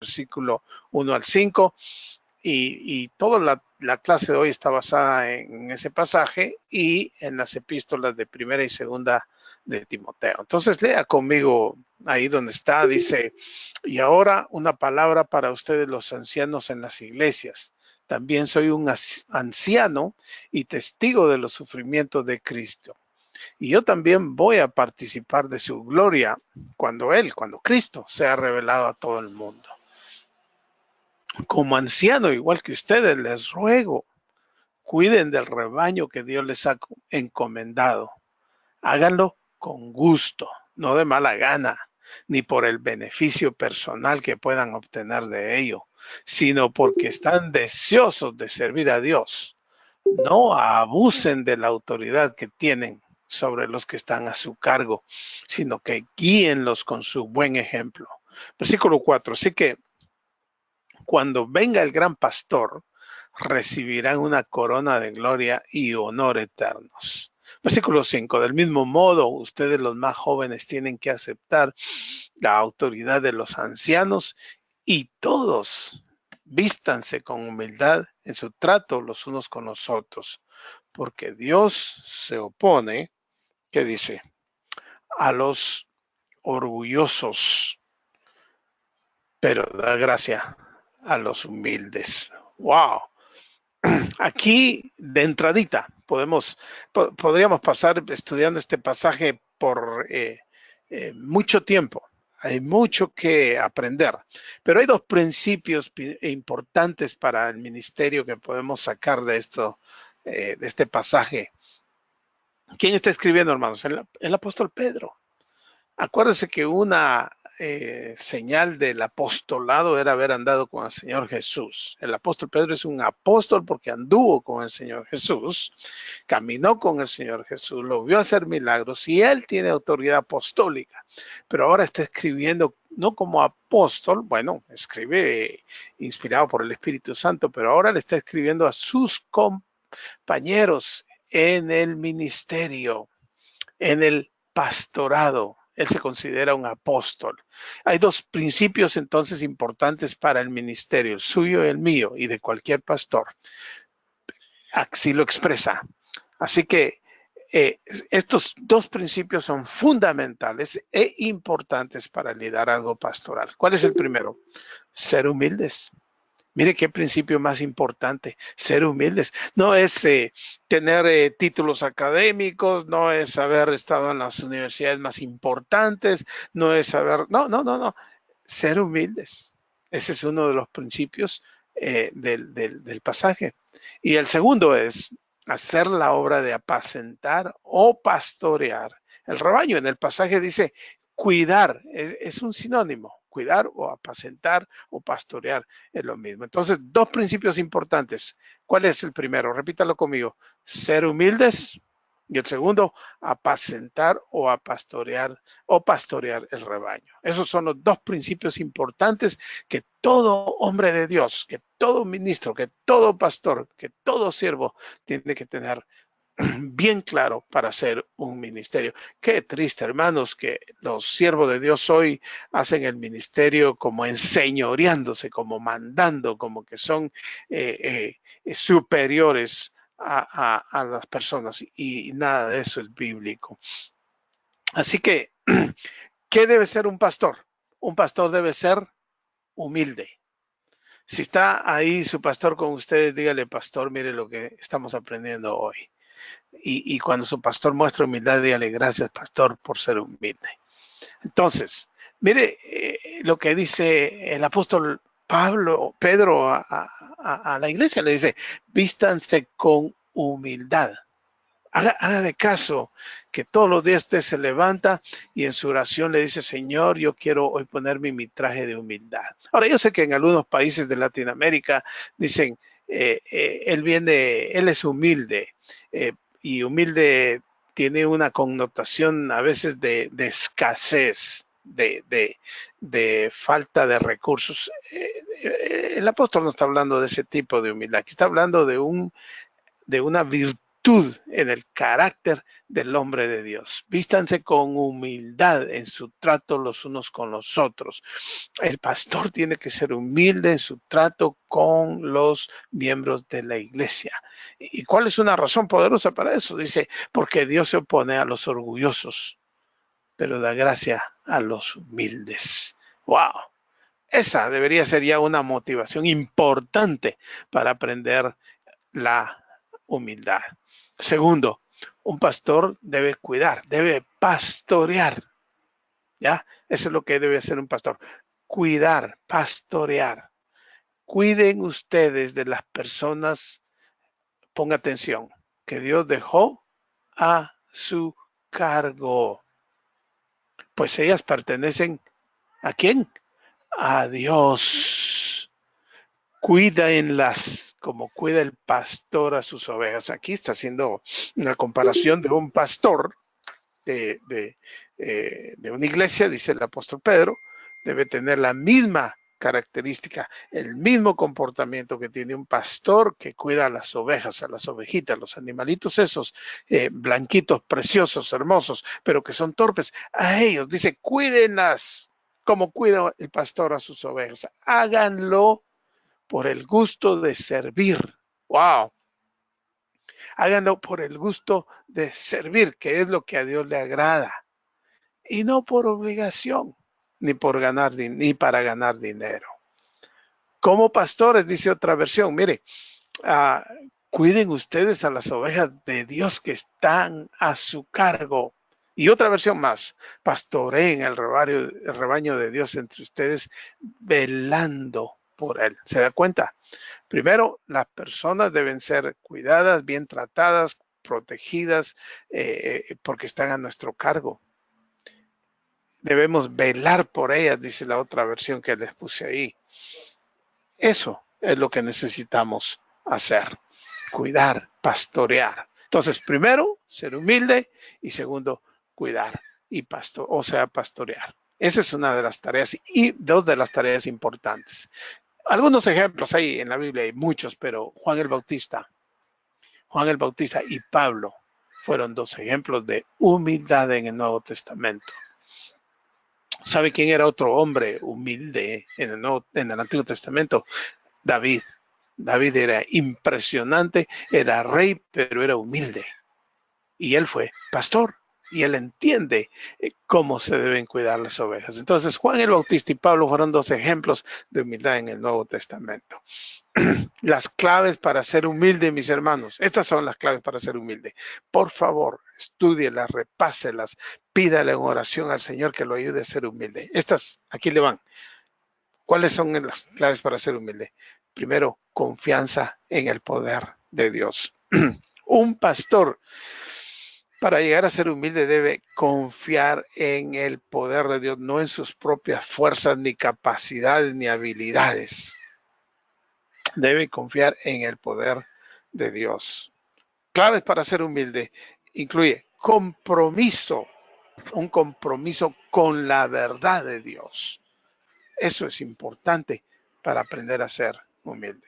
versículo 1 al 5. Y toda la clase de hoy está basada en ese pasaje y en las epístolas de primera y segunda de Timoteo. Entonces lea conmigo ahí donde está, dice: y ahora una palabra para ustedes los ancianos en las iglesias. También soy un anciano y testigo de los sufrimientos de Cristo. Y yo también voy a participar de su gloria cuando Cristo sea revelado a todo el mundo. Como anciano, igual que ustedes, les ruego, cuiden del rebaño que Dios les ha encomendado. Háganlo con gusto, no de mala gana, ni por el beneficio personal que puedan obtener de ello, sino porque están deseosos de servir a Dios. No abusen de la autoridad que tienen sobre los que están a su cargo, sino que guíenlos con su buen ejemplo. Versículo 4. Así que cuando venga el gran pastor, recibirán una corona de gloria y honor eternos. Versículo 5. Del mismo modo, ustedes los más jóvenes tienen que aceptar la autoridad de los ancianos y todos vístanse con humildad en su trato los unos con los otros, porque Dios se opone, ¿qué dice? A los orgullosos, pero da gracia a los humildes. ¡Wow! Aquí de entradita podríamos pasar estudiando este pasaje por mucho tiempo. Hay mucho que aprender, pero hay dos principios importantes para el ministerio que podemos sacar de de este pasaje. ¿Quién está escribiendo, hermanos? El apóstol Pedro. Acuérdense que una señal del apostolado era haber andado con el Señor Jesús. El apóstol Pedro es un apóstol porque anduvo con el Señor Jesús, caminó con el Señor Jesús, lo vio hacer milagros y él tiene autoridad apostólica. Pero ahora está escribiendo no como apóstol, bueno, escribe inspirado por el Espíritu Santo, pero ahora le está escribiendo a sus compañeros en el ministerio, en el pastorado. Él se considera un apóstol. Hay dos principios entonces importantes para el ministerio, el suyo y el mío, y de cualquier pastor. Así lo expresa. Así que estos dos principios son fundamentales e importantes para el liderazgo pastoral. ¿Cuál es el primero? Ser humildes. Mire qué principio más importante, ser humildes. No es tener títulos académicos, no es haber estado en las universidades más importantes, no es saber, no. Ser humildes. Ese es uno de los principios del pasaje. Y el segundo es hacer la obra de apacentar o pastorear el rebaño. En el pasaje dice cuidar, es un sinónimo. Cuidar o apacentar o pastorear es lo mismo. Entonces, dos principios importantes. ¿Cuál es el primero? Repítalo conmigo. Ser humildes. Y el segundo, apacentar o pastorear el rebaño. Esos son los dos principios importantes que todo hombre de Dios, que todo ministro, que todo pastor, que todo siervo tiene que tener bien claro para hacer un ministerio. Qué triste, hermanos, que los siervos de Dios hoy hacen el ministerio como enseñoreándose, como mandando, como que son superiores a las personas, y nada de eso es bíblico. Así que, ¿qué debe ser un pastor? Un pastor debe ser humilde. Si está ahí su pastor con ustedes, dígale: pastor, mire lo que estamos aprendiendo hoy. Y cuando su pastor muestra humildad, dígale: gracias, pastor, por ser humilde. Entonces, mire lo que dice el apóstol Pedro a la iglesia. Le dice: vístanse con humildad. Haga de caso que todos los días usted se levanta y en su oración le dice: Señor, yo quiero hoy ponerme mi traje de humildad. Ahora, yo sé que en algunos países de Latinoamérica dicen, él es humilde, y humilde tiene una connotación a veces de escasez, de falta de recursos. El apóstol no está hablando de ese tipo de humildad, aquí está hablando de una virtud actitud, en el carácter del hombre de Dios. Vístanse con humildad en su trato los unos con los otros. El pastor tiene que ser humilde en su trato con los miembros de la iglesia. ¿Y cuál es una razón poderosa para eso? Dice, porque Dios se opone a los orgullosos, pero da gracia a los humildes. ¡Wow! Esa debería ser ya una motivación importante para aprender la humildad. Segundo, un pastor debe cuidar, debe pastorear. ¿Ya? Eso es lo que debe hacer un pastor. Cuidar, pastorear. Cuiden ustedes de las personas, ponga atención, que Dios dejó a su cargo. Pues ellas pertenecen ¿a quién? A Dios. Cuídenlas como cuida el pastor a sus ovejas. Aquí está haciendo una comparación de un pastor de una iglesia, dice el apóstol Pedro, debe tener la misma característica, el mismo comportamiento que tiene un pastor que cuida a las ovejas, a las ovejitas, los animalitos esos, blanquitos, preciosos, hermosos, pero que son torpes. A ellos, dice, cuídenlas como cuida el pastor a sus ovejas. Háganlo por el gusto de servir. ¡Wow! Háganlo por el gusto de servir, que es lo que a Dios le agrada. Y no por obligación, ni para ganar dinero. Como pastores, dice otra versión, mire, cuiden ustedes a las ovejas de Dios que están a su cargo. Y otra versión más, pastoreen el rebaño de Dios entre ustedes, velando por él. ¿Se da cuenta? Primero, las personas deben ser cuidadas, bien tratadas, protegidas, porque están a nuestro cargo. Debemos velar por ellas, dice la otra versión que les puse ahí. Eso es lo que necesitamos hacer, cuidar, pastorear. Entonces, primero, ser humilde y segundo, cuidar y pastorear. Esa es una de las tareas y dos de las tareas importantes. Algunos ejemplos hay en la Biblia, hay muchos, pero Juan el Bautista y Pablo fueron dos ejemplos de humildad en el Nuevo Testamento. ¿Sabe quién era otro hombre humilde en el Antiguo Testamento? David. David era impresionante, era rey, pero era humilde. Y él fue pastor. Y él entiende cómo se deben cuidar las ovejas. Entonces, Juan el Bautista y Pablo fueron dos ejemplos de humildad en el Nuevo Testamento. Las claves para ser humilde, mis hermanos. Estas son las claves para ser humilde. Por favor, estúdielas, repáselas, pídale en oración al Señor que lo ayude a ser humilde. Estas, aquí le van. ¿Cuáles son las claves para ser humilde? Primero, confianza en el poder de Dios. Un pastor, para llegar a ser humilde, debe confiar en el poder de Dios, no en sus propias fuerzas, ni capacidades, ni habilidades. Debe confiar en el poder de Dios. Claves para ser humilde incluye compromiso, un compromiso con la verdad de Dios. Eso es importante para aprender a ser humilde.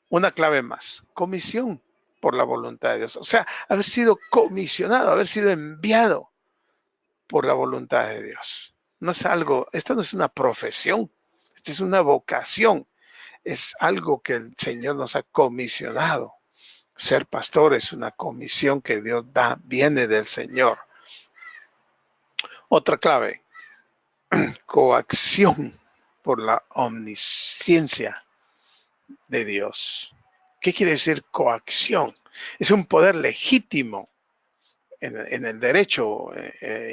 Una clave más, comisión por la voluntad de Dios. O sea, haber sido comisionado, haber sido enviado por la voluntad de Dios. No es algo, esto no es una profesión, esto es una vocación. Es algo que el Señor nos ha comisionado. Ser pastor es una comisión que Dios da, viene del Señor. Otra clave, coacción por la omnisciencia de Dios. ¿Qué quiere decir coacción? Es un poder legítimo. En el derecho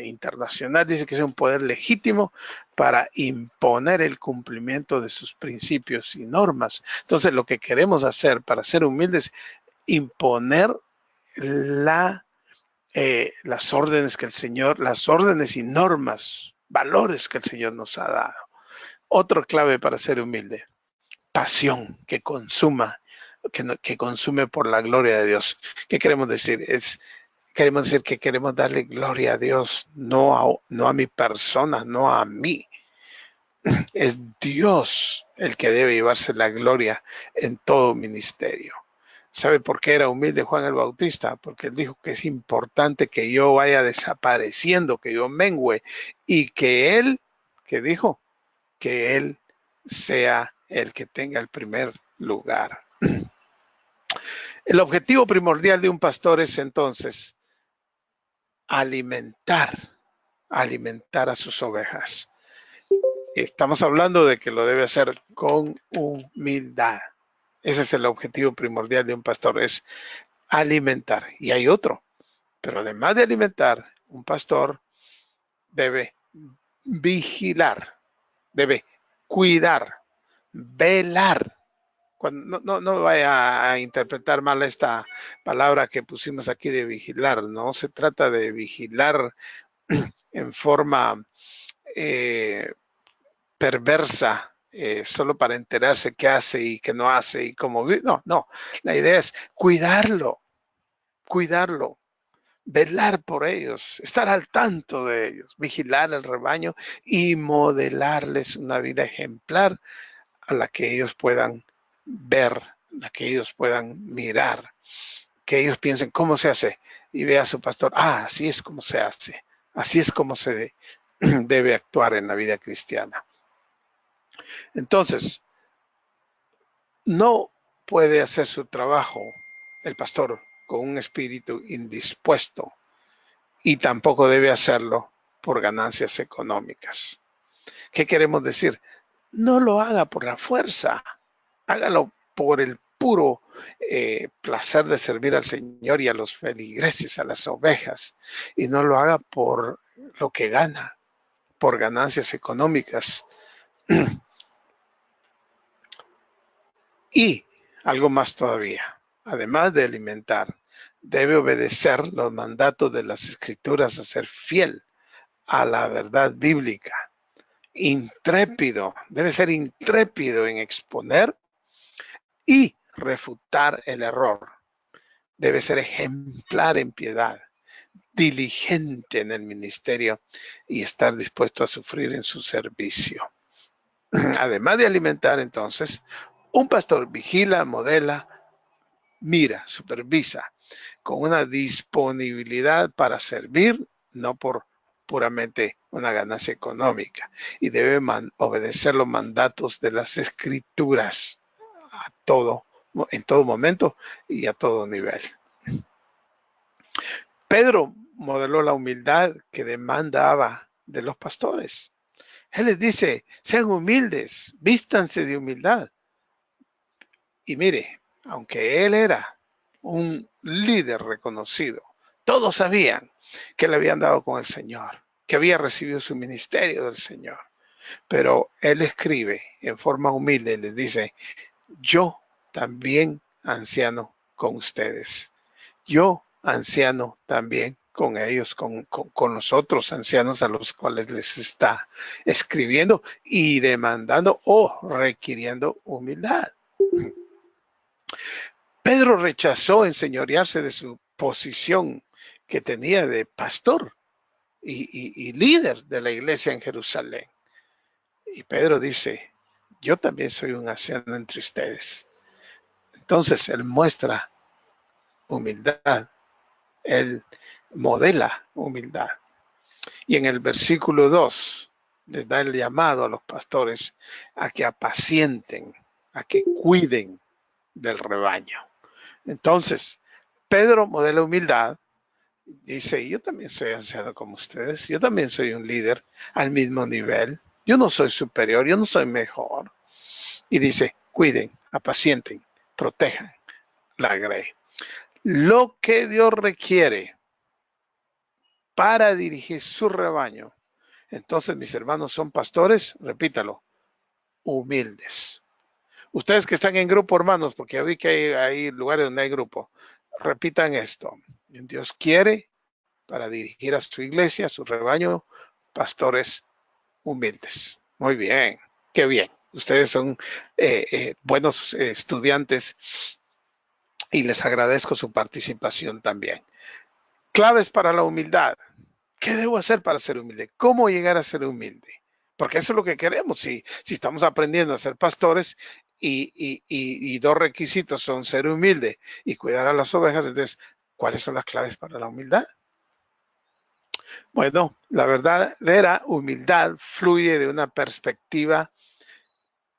internacional dice que es un poder legítimo para imponer el cumplimiento de sus principios y normas. Entonces, lo que queremos hacer para ser humildes, imponer las órdenes que el Señor, las órdenes y normas, valores que el Señor nos ha dado. Otra clave para ser humilde, pasión que consuma, que consume por la gloria de Dios. ¿Qué queremos decir? Queremos decir que queremos darle gloria a Dios, no a mi persona, no a mí. Es Dios el que debe llevarse la gloria en todo ministerio. ¿Sabe por qué era humilde Juan el Bautista? Porque él dijo que es importante que yo vaya desapareciendo, que yo mengüe y que él, que dijo, que él sea el que tenga el primer lugar. El objetivo primordial de un pastor es entonces alimentar a sus ovejas. Estamos hablando de que lo debe hacer con humildad. Ese es el objetivo primordial de un pastor, es alimentar. Y hay otro, pero además de alimentar, un pastor debe vigilar, debe cuidar, velar. No vaya a interpretar mal esta palabra que pusimos aquí de vigilar. No se trata de vigilar en forma perversa, solo para enterarse qué hace y qué no hace y cómo vive. No. La idea es cuidarlo, velar por ellos, estar al tanto de ellos, vigilar el rebaño y modelarles una vida ejemplar a la que ellos puedan ver, a la que ellos puedan mirar, que ellos piensen cómo se hace y vea a su pastor, así es como se hace, así es como se debe actuar en la vida cristiana. Entonces, no puede hacer su trabajo el pastor con un espíritu indispuesto y tampoco debe hacerlo por ganancias económicas. ¿Qué queremos decir? No lo haga por la fuerza, hágalo por el puro placer de servir al Señor y a los feligreses, a las ovejas, y no lo haga por lo que gana, por ganancias económicas. Y algo más todavía, además de alimentar, debe obedecer los mandatos de las Escrituras a ser fiel a la verdad bíblica. Intrépido, debe ser intrépido en exponer y refutar el error. Debe ser ejemplar en piedad, diligente en el ministerio y estar dispuesto a sufrir en su servicio. Además de alimentar, entonces, un pastor vigila, modela, mira, supervisa, con una disponibilidad para servir, no por puramente una ganancia económica, y debe obedecer los mandatos de las Escrituras a todo, en todo momento y a todo nivel. Pedro modeló la humildad que demandaba de los pastores. Él les dice, sean humildes, vístanse de humildad. Y mire, aunque él era un líder reconocido, todos sabían que le habían dado con el Señor, que había recibido su ministerio del Señor. Pero él escribe en forma humilde y les dice, yo también anciano con ustedes. Yo anciano también con ellos, con los otros ancianos a los cuales les está escribiendo y demandando o requiriendo humildad. Pedro rechazó enseñorearse de su posición que tenía de pastor y líder de la iglesia en Jerusalén. Y Pedro dice, yo también soy un anciano entre ustedes. Entonces él muestra humildad, él modela humildad. Y en el versículo 2 les da el llamado a los pastores a que apacienten, a que cuiden del rebaño. Entonces, Pedro modela humildad, dice, yo también soy anciano como ustedes, yo también soy un líder al mismo nivel, yo no soy superior, yo no soy mejor. Y dice, cuiden, apacienten, protejan la grey. Lo que Dios requiere para dirigir su rebaño. Entonces, mis hermanos son pastores, repítalo, humildes. Ustedes que están en grupo, hermanos, porque ya vi que hay lugares donde hay grupo, repitan esto. Dios quiere para dirigir a su iglesia, a su rebaño, pastores humildes. Muy bien, qué bien. Ustedes son buenos estudiantes y les agradezco su participación también. Claves para la humildad. ¿Qué debo hacer para ser humilde? ¿Cómo llegar a ser humilde? Porque eso es lo que queremos. Si estamos aprendiendo a ser pastores, y dos requisitos son ser humilde y cuidar a las ovejas. Entonces, ¿cuáles son las claves para la humildad? Bueno, la verdadera humildad fluye de una perspectiva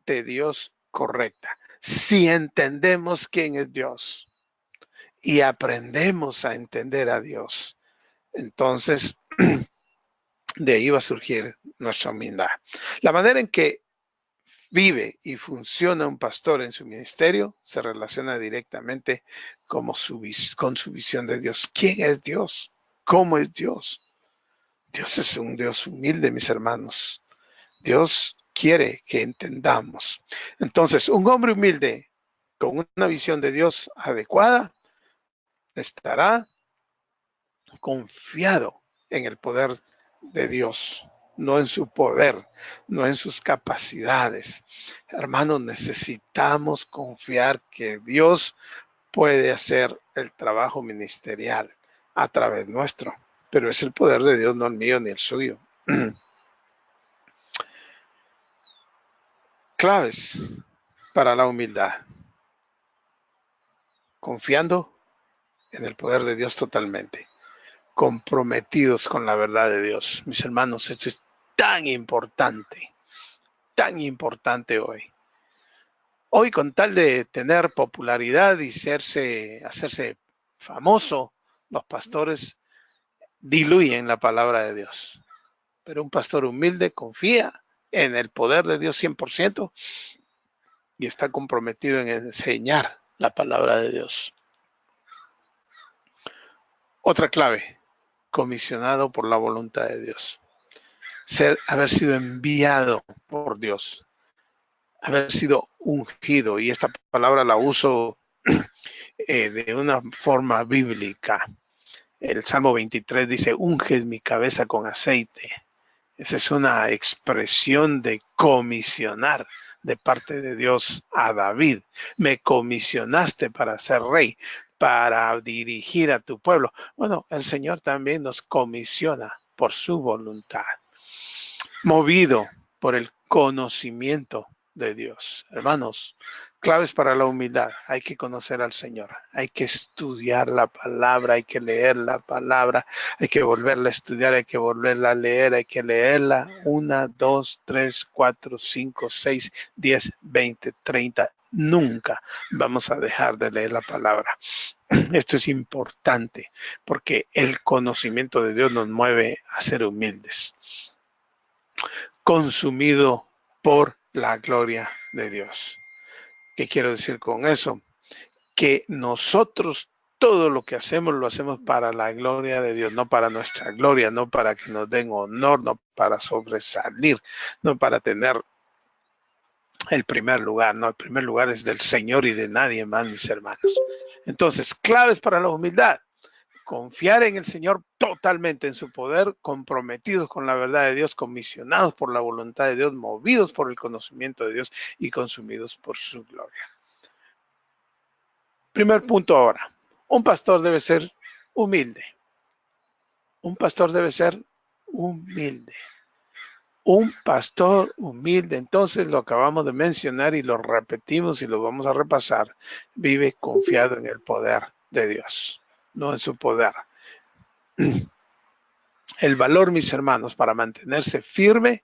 de Dios correcta. Si entendemos quién es Dios y aprendemos a entender a Dios, entonces de ahí va a surgir nuestra humildad. La manera en que vive y funciona un pastor en su ministerio se relaciona directamente con su visión de Dios. ¿Quién es Dios? ¿Cómo es Dios? Dios es un Dios humilde, mis hermanos. Dios quiere que entendamos. Entonces, un hombre humilde con una visión de Dios adecuada estará confiado en el poder de Dios, no en su poder, no en sus capacidades. Hermanos, necesitamos confiar que Dios puede hacer el trabajo ministerial a través nuestro, pero es el poder de Dios, no el mío ni el suyo. Claves para la humildad. Confiando en el poder de Dios totalmente. Comprometidos con la verdad de Dios. Mis hermanos, esto es tan importante hoy. Hoy, con tal de tener popularidad y hacerse famoso, los pastores diluyen la palabra de Dios. Pero un pastor humilde confía en el poder de Dios 100% y está comprometido en enseñar la palabra de Dios. Otra clave, comisionado por la voluntad de Dios. Haber sido enviado por Dios, haber sido ungido, y esta palabra la uso de una forma bíblica. El Salmo 23 dice, unges mi cabeza con aceite. Esa es una expresión de comisionar de parte de Dios a David. Me comisionaste para ser rey, para dirigir a tu pueblo. Bueno, el Señor también nos comisiona por su voluntad, movido por el conocimiento de Dios. Hermanos, claves para la humildad. Hay que conocer al Señor, hay que estudiar la palabra, hay que leer la palabra, hay que volverla a estudiar, hay que volverla a leer, hay que leerla 1, 2, 3, 4, 5, 6, 10, 20, 30. Nunca vamos a dejar de leer la palabra. Esto es importante porque el conocimiento de Dios nos mueve a ser humildes. Consumido por la gloria de Dios. ¿Qué quiero decir con eso? Que nosotros todo lo que hacemos lo hacemos para la gloria de Dios, no para nuestra gloria, no para que nos den honor, no para sobresalir, no para tener el primer lugar, no, el primer lugar es del Señor y de nadie más, mis hermanos. Entonces, claves para la humildad. Confiar en el Señor totalmente en su poder, comprometidos con la verdad de Dios, comisionados por la voluntad de Dios, movidos por el conocimiento de Dios y consumidos por su gloria. Primer punto ahora. Un pastor debe ser humilde. Un pastor debe ser humilde. Un pastor humilde, entonces lo acabamos de mencionar y lo repetimos y lo vamos a repasar, vive confiado en el poder de Dios, no en su poder. El valor, mis hermanos, para mantenerse firme,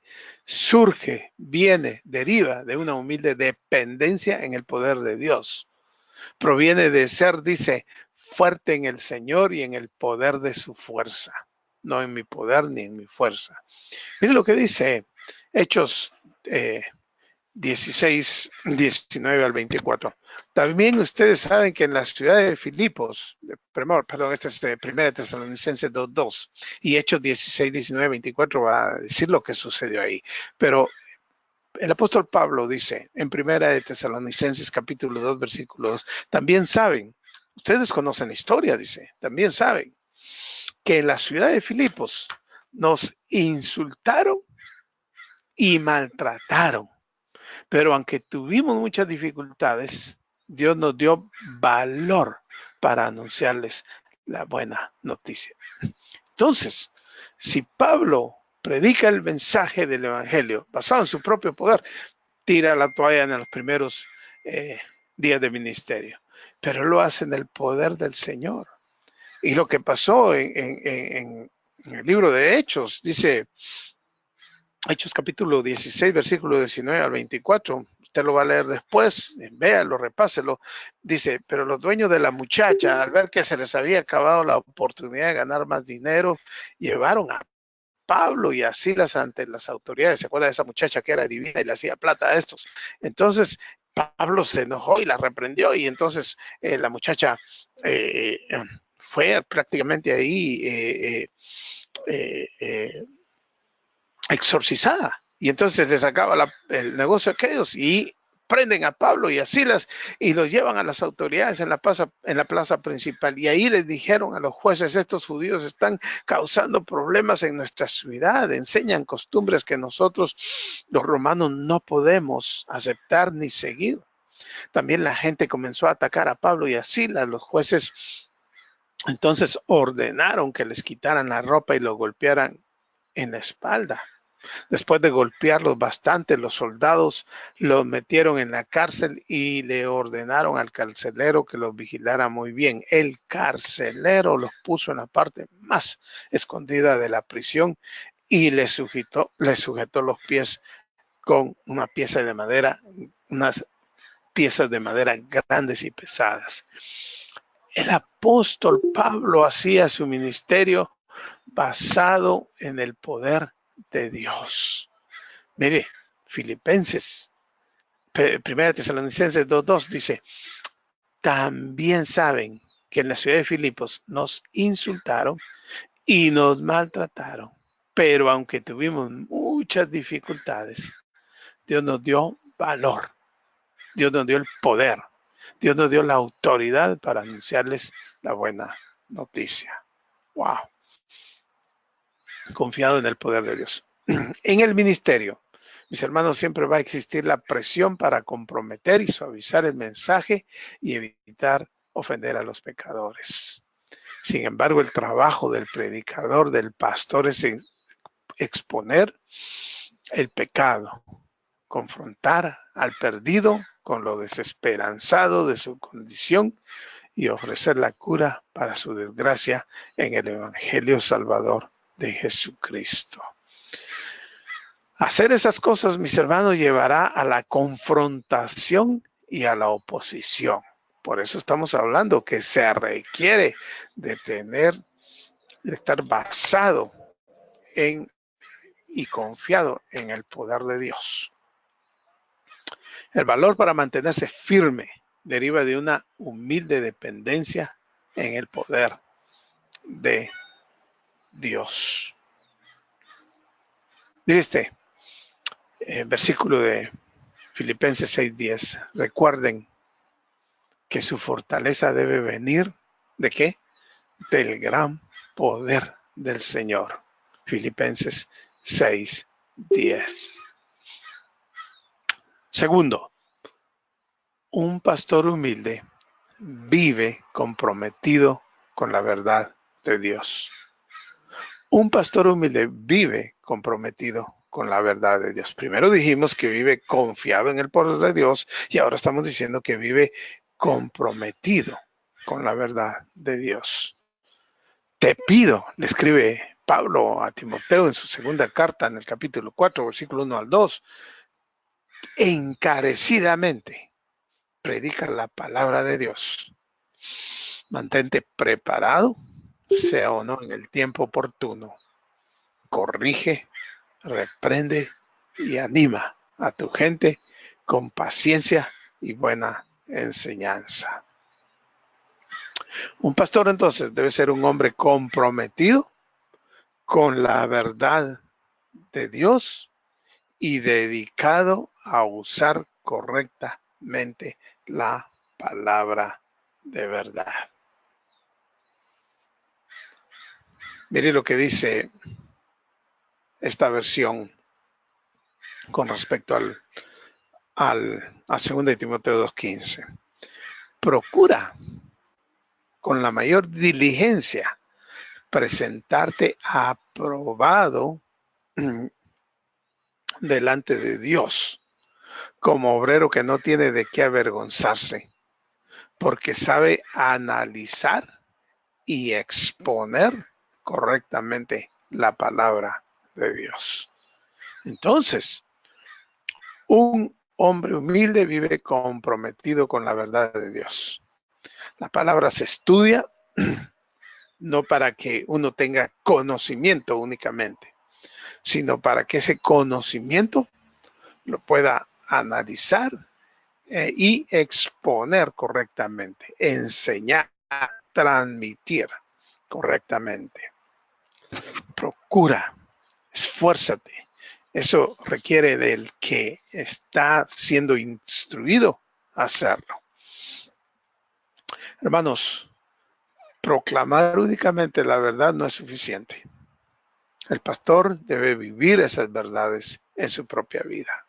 deriva de una humilde dependencia en el poder de Dios. Proviene de ser, dice, fuerte en el Señor y en el poder de su fuerza, no en mi poder ni en mi fuerza. Miren lo que dice Hechos 16, 19 al 24. También ustedes saben que en la ciudad de Filipos, este es 1 Tesalonicenses 2:2, y Hechos 16, 19, 24 va a decir lo que sucedió ahí. Pero el apóstol Pablo dice en 1 Tesalonicenses capítulo 2, versículo 2, también saben, ustedes conocen la historia, dice, también saben que en la ciudad de Filipos nos insultaron y maltrataron. Pero aunque tuvimos muchas dificultades, Dios nos dio valor para anunciarles la buena noticia. Entonces, si Pablo predica el mensaje del evangelio basado en su propio poder, tira la toalla en los primeros eh, días de ministerio, pero lo hace en el poder del Señor. Y lo que pasó en el libro de Hechos, dice Hechos capítulo 16, versículo 19 al 24, usted lo va a leer después, véalo, repáselo, dice, pero los dueños de la muchacha, al ver que se les había acabado la oportunidad de ganar más dinero, llevaron a Pablo y a Silas ante las autoridades. ¿Se acuerda de esa muchacha que era divina y le hacía plata a estos? Entonces Pablo se enojó y la reprendió, y entonces la muchacha fue prácticamente ahí exorcizada. Y entonces le sacaba el negocio a aquellos y prenden a Pablo y a Silas y los llevan a las autoridades en la plaza principal. Y ahí les dijeron a los jueces, estos judíos están causando problemas en nuestra ciudad, enseñan costumbres que nosotros los romanos no podemos aceptar ni seguir. También la gente comenzó a atacar a Pablo y a Silas. Los jueces entonces ordenaron que les quitaran la ropa y los golpearan en la espalda. Después de golpearlos bastante, los soldados los metieron en la cárcel y le ordenaron al carcelero que los vigilara muy bien. El carcelero los puso en la parte más escondida de la prisión y les sujetó los pies con una pieza de madera, unas piezas de madera grandes y pesadas. El apóstol Pablo hacía su ministerio basado en el poder de Dios. Mire, Filipenses, Primera Tesalonicenses 2:2 dice, también saben que en la ciudad de Filipos nos insultaron y nos maltrataron, pero aunque tuvimos muchas dificultades, Dios nos dio valor, Dios nos dio el poder, Dios nos dio la autoridad para anunciarles la buena noticia. Wow. Confiado en el poder de Dios. En el ministerio, mis hermanos, siempre va a existir la presión para comprometer y suavizar el mensaje y evitar ofender a los pecadores. Sin embargo, el trabajo del predicador, del pastor, es exponer el pecado, confrontar al perdido con lo desesperanzado de su condición y ofrecer la cura para su desgracia en el Evangelio Salvador de Jesucristo. Hacer esas cosas, mis hermanos, llevará a la confrontación y a la oposición. Por eso estamos hablando que se requiere de estar basado en y confiado en el poder de Dios. El valor para mantenerse firme deriva de una humilde dependencia en el poder de Dios. Mire versículo de Filipenses 6:10. Recuerden que su fortaleza debe venir ¿de qué? Del gran poder del Señor. Filipenses 6:10. Segundo, un pastor humilde vive comprometido con la verdad de Dios. Un pastor humilde vive comprometido con la verdad de Dios. Primero dijimos que vive confiado en el poder de Dios y ahora estamos diciendo que vive comprometido con la verdad de Dios. Te pido, le escribe Pablo a Timoteo en su segunda carta en el capítulo 4, versículo 1 al 2, encarecidamente predica la palabra de Dios. Mantente preparado, sea o no en el tiempo oportuno. Corrige, reprende y anima a tu gente con paciencia y buena enseñanza. Un pastor entonces debe ser un hombre comprometido con la verdad de Dios y dedicado a usar correctamente la palabra de verdad. Mire lo que dice esta versión con respecto a 2 Timoteo 2:15. Procura con la mayor diligencia presentarte aprobado delante de Dios, como obrero que no tiene de qué avergonzarse, porque sabe analizar y exponer correctamente la palabra de Dios. Entonces, un hombre humilde vive comprometido con la verdad de Dios. La palabra se estudia no para que uno tenga conocimiento únicamente, sino para que ese conocimiento lo pueda analizar y exponer correctamente, enseñar, transmitir correctamente. Procura, esfuérzate. Eso requiere del que está siendo instruido a hacerlo. Hermanos, proclamar únicamente la verdad no es suficiente. El pastor debe vivir esas verdades en su propia vida.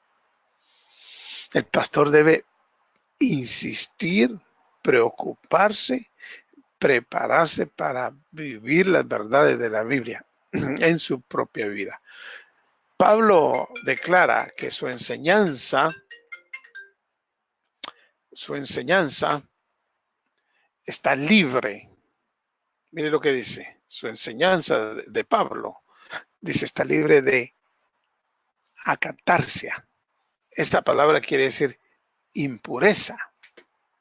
El pastor debe insistir, preocuparse, prepararse para vivir las verdades de la Biblia en su propia vida. Pablo declara que su enseñanza está libre. Mire lo que dice, su enseñanza de Pablo, dice, está libre de acatarsia. Esta palabra quiere decir impureza.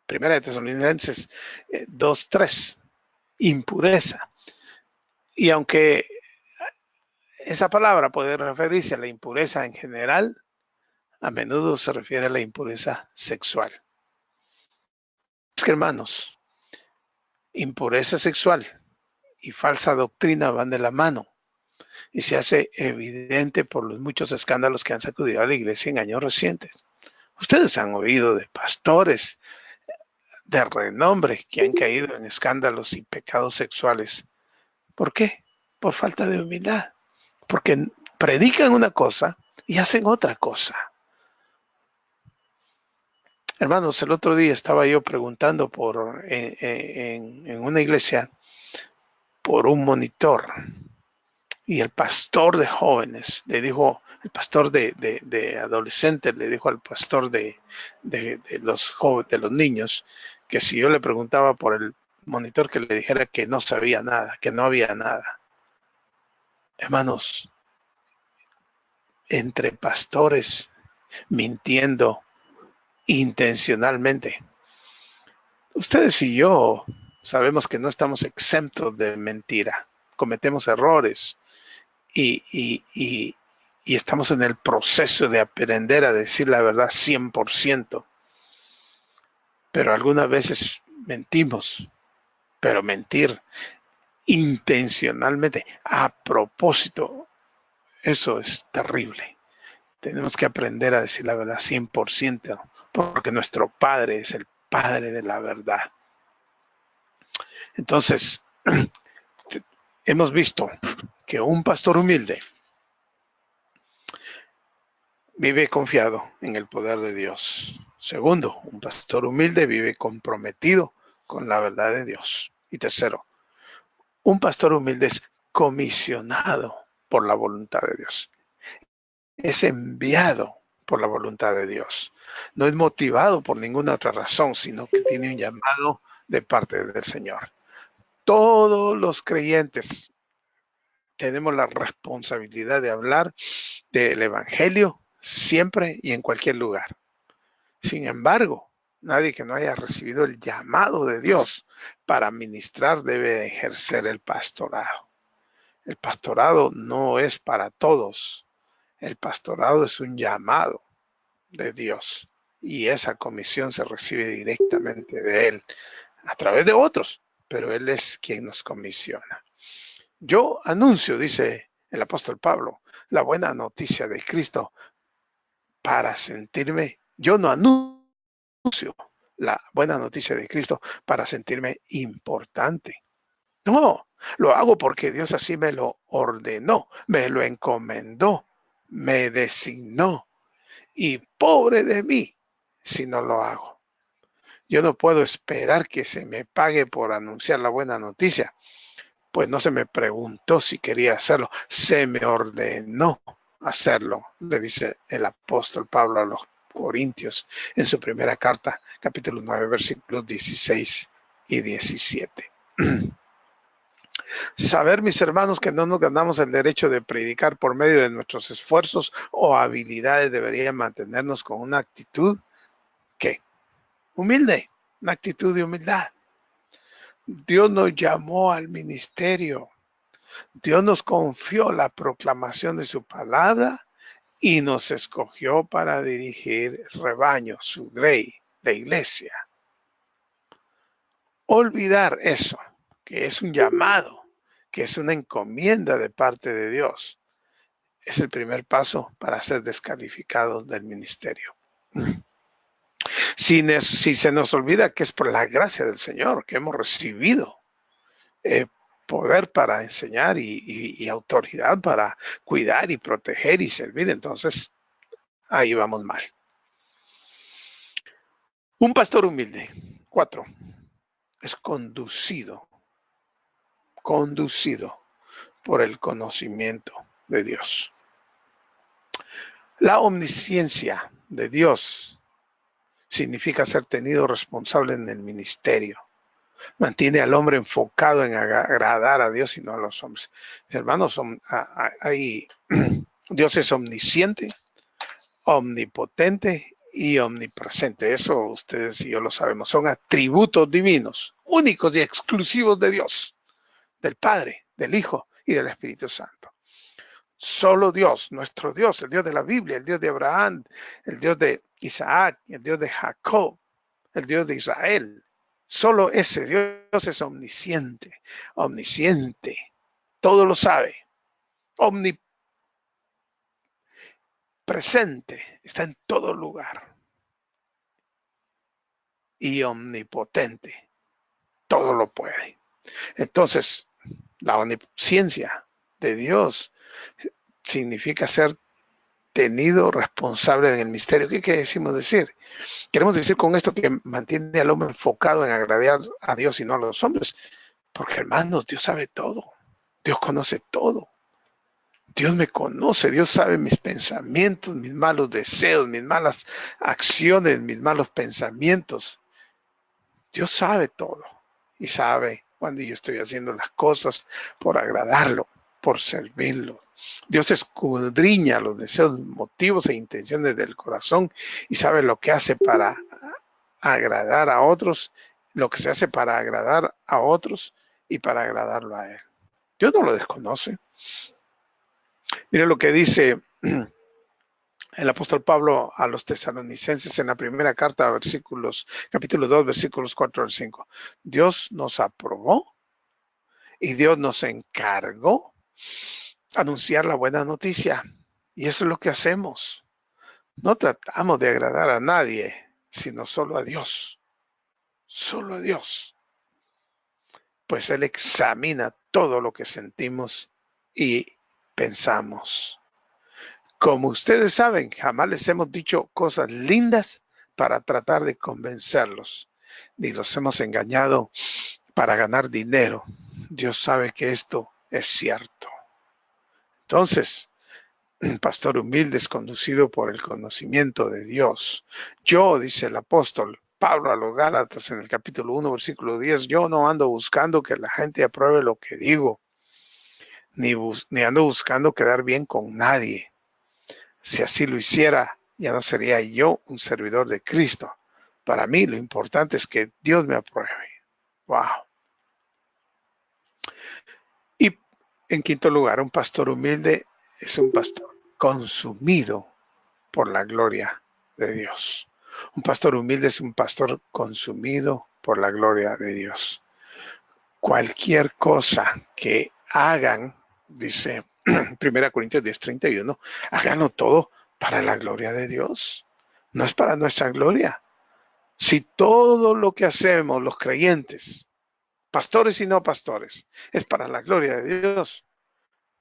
Primera de Tesalonicenses 2:3, impureza. Y aunque esa palabra puede referirse a la impureza en general, a menudo se refiere a la impureza sexual. Es que, hermanos, impureza sexual y falsa doctrina van de la mano y se hace evidente por los muchos escándalos que han sacudido a la iglesia en años recientes. Ustedes han oído de pastores de renombre que han caído en escándalos y pecados sexuales. ¿Por qué? Por falta de humildad. Porque predican una cosa y hacen otra cosa. Hermanos, el otro día estaba yo preguntando en una iglesia por un monitor y el pastor de jóvenes le dijo, el pastor de adolescentes le dijo al pastor de los niños que si yo le preguntaba por el monitor que le dijera que no sabía nada, que no había nada. Hermanos, entre pastores mintiendo intencionalmente. Ustedes y yo sabemos que no estamos exentos de mentira, cometemos errores y estamos en el proceso de aprender a decir la verdad 100%. Pero algunas veces mentimos, pero mentir intencionalmente, a propósito, eso es terrible. Tenemos que aprender a decir la verdad 100%, porque nuestro Padre es el Padre de la verdad. Entonces, hemos visto que un pastor humilde vive confiado en el poder de Dios. Segundo, un pastor humilde vive comprometido con la verdad de Dios. Y tercero, un pastor humilde es comisionado por la voluntad de Dios. Es enviado por la voluntad de Dios. No es motivado por ninguna otra razón, sino que tiene un llamado de parte del Señor. Todos los creyentes tenemos la responsabilidad de hablar del Evangelio siempre y en cualquier lugar. Sin embargo, nadie que no haya recibido el llamado de Dios para ministrar debe ejercer el pastorado. El pastorado no es para todos. El pastorado es un llamado de Dios y esa comisión se recibe directamente de Él a través de otros, pero Él es quien nos comisiona. Yo anuncio, dice el apóstol Pablo, la buena noticia de Cristo para sentirme, yo no anuncio la buena noticia de Cristo para sentirme importante. No, lo hago porque Dios así me lo ordenó, me lo encomendó, me designó. Y pobre de mí si no lo hago. Yo no puedo esperar que se me pague por anunciar la buena noticia, pues no se me preguntó si quería hacerlo, se me ordenó hacerlo, le dice el apóstol Pablo Corintios, en su primera carta, capítulo 9, versículos 16 y 17. Saber, mis hermanos, que no nos ganamos el derecho de predicar por medio de nuestros esfuerzos o habilidades debería mantenernos con una actitud que humilde, una actitud de humildad. Dios nos llamó al ministerio. Dios nos confió la proclamación de su palabra y nos escogió para dirigir rebaño, su grey, la iglesia. Olvidar eso, que es un llamado, que es una encomienda de parte de Dios, es el primer paso para ser descalificados del ministerio. Si se nos olvida que es por la gracia del Señor que hemos recibido poder para enseñar y autoridad para cuidar y proteger y servir, entonces ahí vamos mal. Un pastor humilde, 4, es conducido por el conocimiento de Dios. La omnisciencia de Dios significa ser tenido responsable en el ministerio. Mantiene al hombre enfocado en agradar a Dios y no a los hombres. Hermanos, Dios es omnisciente, omnipotente y omnipresente. Eso ustedes y yo lo sabemos. Son atributos divinos, únicos y exclusivos de Dios, del Padre, del Hijo y del Espíritu Santo. Solo Dios, nuestro Dios, el Dios de la Biblia, el Dios de Abraham, el Dios de Isaac, el Dios de Jacob, el Dios de Israel. Solo ese Dios es omnisciente, todo lo sabe, omnipresente, está en todo lugar y omnipotente, todo lo puede. Entonces, la omnisciencia de Dios significa ser tenido responsable en el misterio. ¿Qué decimos decir? Queremos decir con esto que mantiene al hombre enfocado en agradar a Dios y no a los hombres. Porque, hermanos, Dios sabe todo. Dios conoce todo. Dios me conoce. Dios sabe mis pensamientos, mis malos deseos, mis malas acciones, mis malos pensamientos. Dios sabe todo. Y sabe cuando yo estoy haciendo las cosas por agradarlo, por servirlo. Dios escudriña los deseos, motivos e intenciones del corazón y sabe lo que hace para agradar a otros, lo que se hace para agradar a otros y para agradarlo a Él. Dios no lo desconoce. Mire lo que dice el apóstol Pablo a los tesalonicenses en la primera carta, capítulo 2, versículos 4 al 5. Dios nos aprobó y Dios nos encargó anunciar la buena noticia. Y eso es lo que hacemos. No tratamos de agradar a nadie, sino solo a Dios. Solo a Dios. Pues Él examina todo lo que sentimos y pensamos. Como ustedes saben, jamás les hemos dicho cosas lindas para tratar de convencerlos, ni los hemos engañado para ganar dinero. Dios sabe que esto es cierto. Entonces, un pastor humilde es conducido por el conocimiento de Dios. Yo, dice el apóstol Pablo a los Gálatas en el capítulo 1, versículo 10, yo no ando buscando que la gente apruebe lo que digo, ni ando buscando quedar bien con nadie. Si así lo hiciera, ya no sería yo un servidor de Cristo. Para mí lo importante es que Dios me apruebe. Wow. Y en quinto lugar, un pastor humilde es un pastor consumido por la gloria de Dios. Un pastor humilde es un pastor consumido por la gloria de Dios. Cualquier cosa que hagan, dice 1 Corintios 10:31, háganlo todo para la gloria de Dios. No es para nuestra gloria. Si todo lo que hacemos los creyentes, pastores y no pastores, es para la gloria de Dios,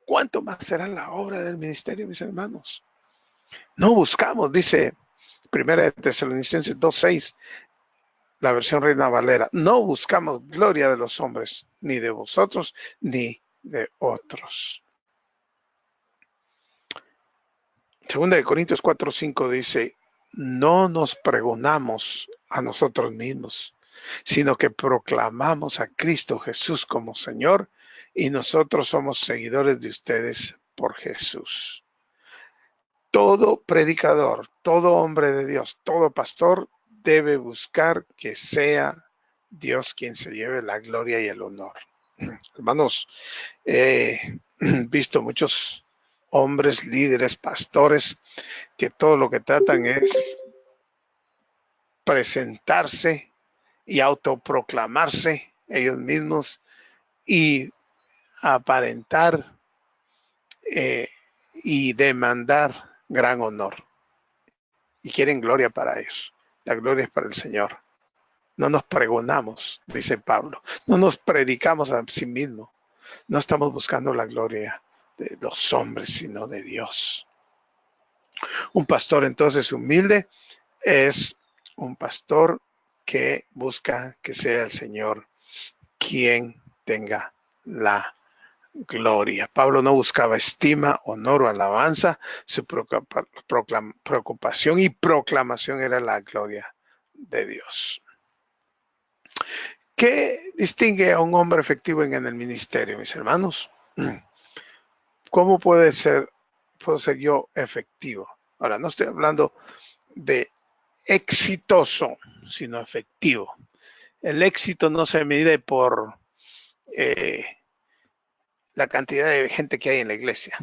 ¿cuánto más será la obra del ministerio, mis hermanos? No buscamos, dice 1 Tesalonicenses 2:6, la versión Reina Valera, no buscamos gloria de los hombres, ni de vosotros, ni de otros. Segunda de Corintios 4:5 dice, no nos pregonamos a nosotros mismos, sino que proclamamos a Cristo Jesús como Señor y nosotros somos seguidores de ustedes por Jesús. Todo predicador, todo hombre de Dios, todo pastor debe buscar que sea Dios quien se lleve la gloria y el honor. Hermanos, he visto muchos hombres, líderes, pastores, que todo lo que tratan es presentarse y autoproclamarse ellos mismos y aparentar y demandar gran honor. Y quieren gloria para ellos. La gloria es para el Señor. No nos pregonamos, dice Pablo. No nos predicamos a sí mismos. No estamos buscando la gloria de los hombres, sino de Dios. Un pastor entonces humilde es un pastor que busca que sea el Señor quien tenga la gloria. Pablo no buscaba estima, honor o alabanza. Su preocupación y proclamación era la gloria de Dios. ¿Qué distingue a un hombre efectivo en el ministerio, mis hermanos? ¿Cómo puedo ser yo efectivo? Ahora, no estoy hablando de exitoso, sino efectivo. El éxito no se mide por la cantidad de gente que hay en la iglesia.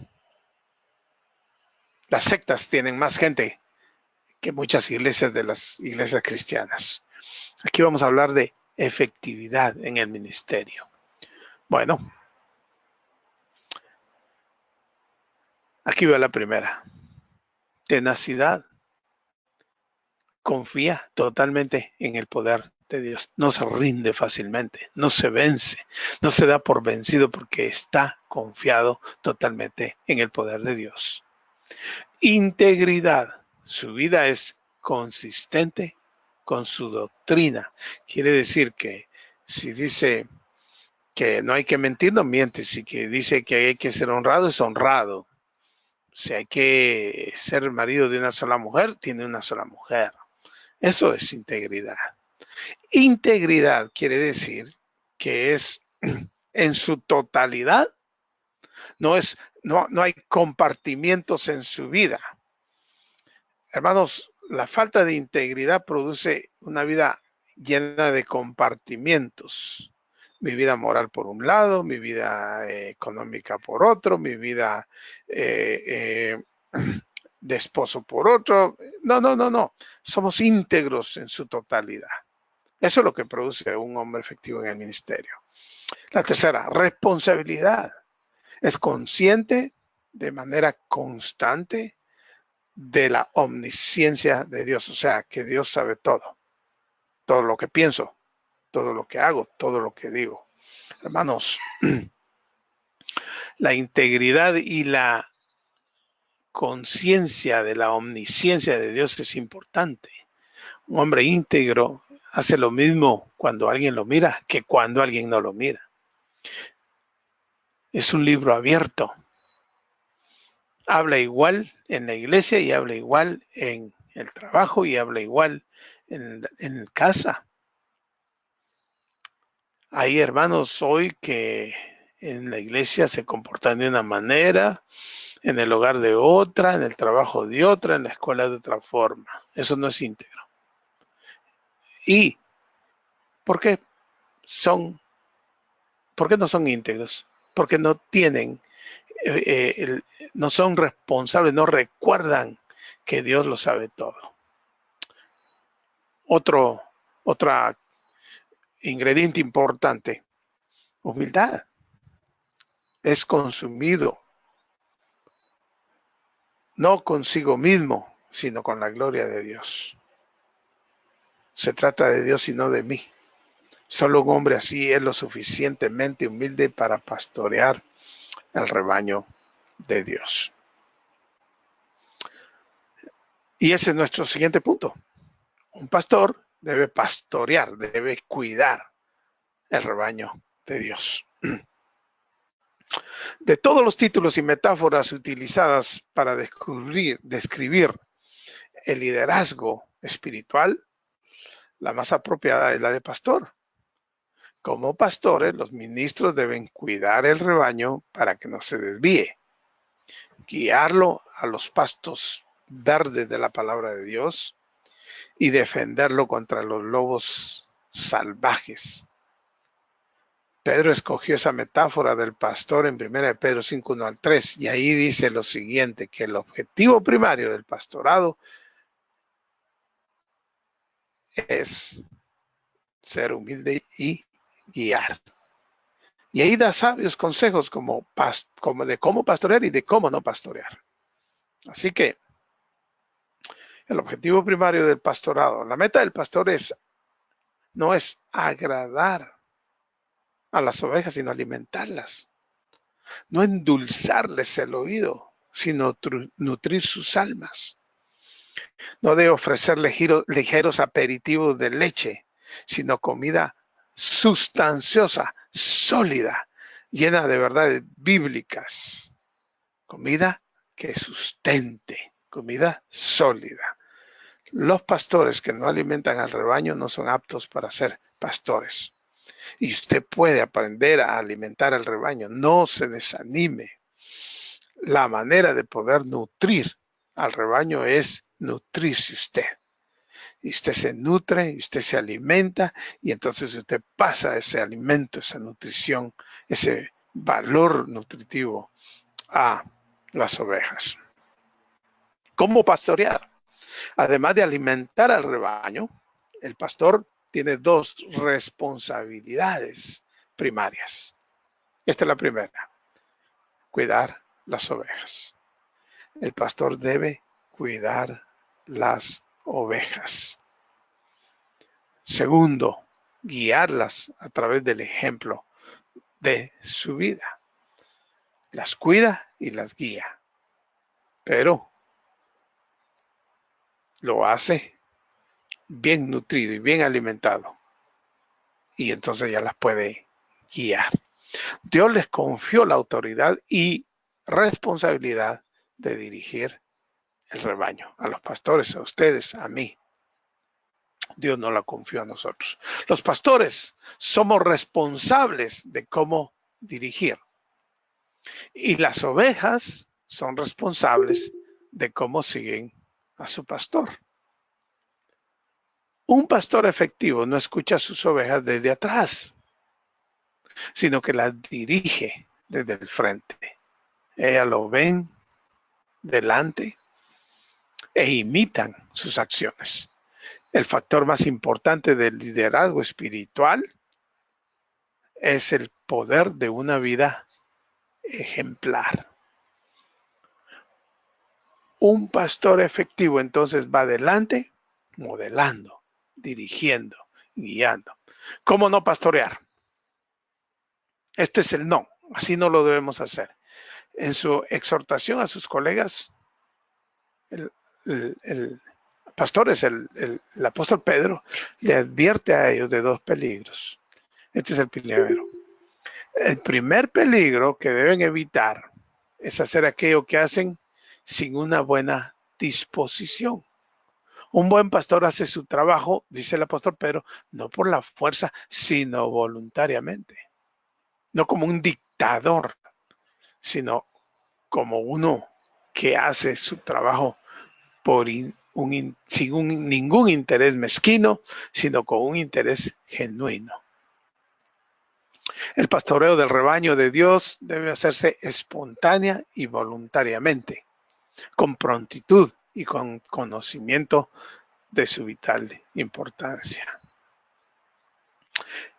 Las sectas tienen más gente que muchas iglesias de las iglesias cristianas. Aquí vamos a hablar de efectividad en el ministerio. Bueno, aquí va la primera. Tenacidad. Confía totalmente en el poder de Dios. No se rinde fácilmente, no se vence, no se da por vencido porque está confiado totalmente en el poder de Dios. Integridad. Su vida es consistente con su doctrina. Quiere decir que si dice que no hay que mentir, no miente. Si que dice que hay que ser honrado, es honrado. Si hay que ser marido de una sola mujer, tiene una sola mujer. Eso es integridad. Integridad quiere decir que es en su totalidad, no hay compartimientos en su vida. Hermanos, la falta de integridad produce una vida llena de compartimientos. Mi vida moral por un lado, mi vida económica por otro, mi vida de esposo por otro. No. Somos íntegros en su totalidad. Eso es lo que produce un hombre efectivo en el ministerio. La tercera, responsabilidad. Es consciente de manera constante de la omnisciencia de Dios. O sea, que Dios sabe todo. Todo lo que pienso, todo lo que hago, todo lo que digo. Hermanos, la integridad y la conciencia de la omnisciencia de Dios es importante. Un hombre íntegro hace lo mismo cuando alguien lo mira que cuando alguien no lo mira. Es un libro abierto. Habla igual en la iglesia y habla igual en el trabajo y habla igual en casa. Hay hermanos hoy que en la iglesia se comportan de una manera, en el hogar de otra, en el trabajo de otra, en la escuela de otra forma. Eso no es íntegro. ¿Y por qué no son íntegros? Porque no tienen, no son responsables, no recuerdan que Dios lo sabe todo. Otra ingrediente importante, humildad. Es consumido, no consigo mismo, sino con la gloria de Dios. Se trata de Dios y no de mí. Solo un hombre así es lo suficientemente humilde para pastorear el rebaño de Dios. Y ese es nuestro siguiente punto. Un pastor debe pastorear, debe cuidar el rebaño de Dios. De todos los títulos y metáforas utilizadas para describir el liderazgo espiritual, la más apropiada es la de pastor. Como pastores, los ministros deben cuidar el rebaño para que no se desvíe, guiarlo a los pastos verdes de la palabra de Dios y defenderlo contra los lobos salvajes. Pedro escogió esa metáfora del pastor en 1 Pedro 5, 1 al 3, y ahí dice lo siguiente, que el objetivo primario del pastorado es ser humilde y guiar. Y ahí da sabios consejos como de cómo pastorear y de cómo no pastorear. Así que el objetivo primario del pastorado, la meta del pastor no es agradar a las ovejas, sino alimentarlas. No endulzarles el oído, sino nutrir sus almas. No de ofrecer ligeros aperitivos de leche, sino comida sustanciosa, sólida, llena de verdades bíblicas. Comida que sustente, comida sólida. Los pastores que no alimentan al rebaño no son aptos para ser pastores. Y usted puede aprender a alimentar al rebaño. No se desanime. La manera de poder nutrir al rebaño es nutrirse usted. Y usted se nutre, y usted se alimenta, y entonces usted pasa ese alimento, esa nutrición, ese valor nutritivo a las ovejas. ¿Cómo pastorear? Además de alimentar al rebaño, el pastor tiene dos responsabilidades primarias. Esta es la primera, cuidar las ovejas. El pastor debe cuidar las ovejas. Segundo, guiarlas a través del ejemplo de su vida. Las cuida y las guía, pero lo hace bien nutrido y bien alimentado. Y entonces ya las puede guiar. Dios les confió la autoridad y responsabilidad de dirigir el rebaño, a los pastores, a ustedes, a mí. Dios no la confió a nosotros. Los pastores somos responsables de cómo dirigir. Y las ovejas son responsables de cómo siguen a su pastor. Un pastor efectivo no escucha a sus ovejas desde atrás, sino que las dirige desde el frente. Ellas lo ven delante e imitan sus acciones. El factor más importante del liderazgo espiritual es el poder de una vida ejemplar. Un pastor efectivo entonces va adelante, modelando, dirigiendo, guiando. ¿Cómo no pastorear? Este es el no, así no lo debemos hacer. En su exhortación a sus colegas, el pastor es el apóstol Pedro, le advierte a ellos de dos peligros. Este es el primero. El primer peligro que deben evitar es hacer aquello que hacen sin una buena disposición. Un buen pastor hace su trabajo, dice el apóstol Pedro, no por la fuerza, sino voluntariamente. No como un dictador, sino como uno que hace su trabajo sin ningún interés mezquino, sino con un interés genuino. El pastoreo del rebaño de Dios debe hacerse espontánea y voluntariamente, con prontitud y con conocimiento de su vital importancia.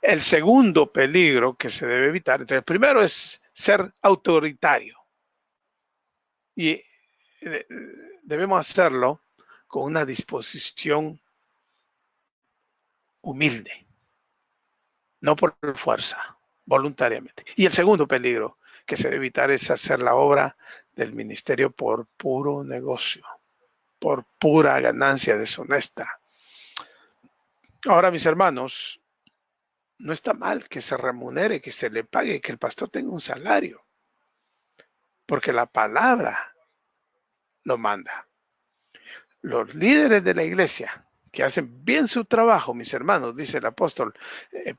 El segundo peligro que se debe evitar, entonces, el primero es ser autoritario y debemos hacerlo con una disposición humilde, no por fuerza, voluntariamente. Y el segundo peligro que se debe evitar es hacer la obra del ministerio por puro negocio, por pura ganancia deshonesta. Ahora, mis hermanos, no está mal que se remunere, que se le pague, que el pastor tenga un salario, porque la palabra lo manda. Los líderes de la iglesia que hacen bien su trabajo, mis hermanos, dice el apóstol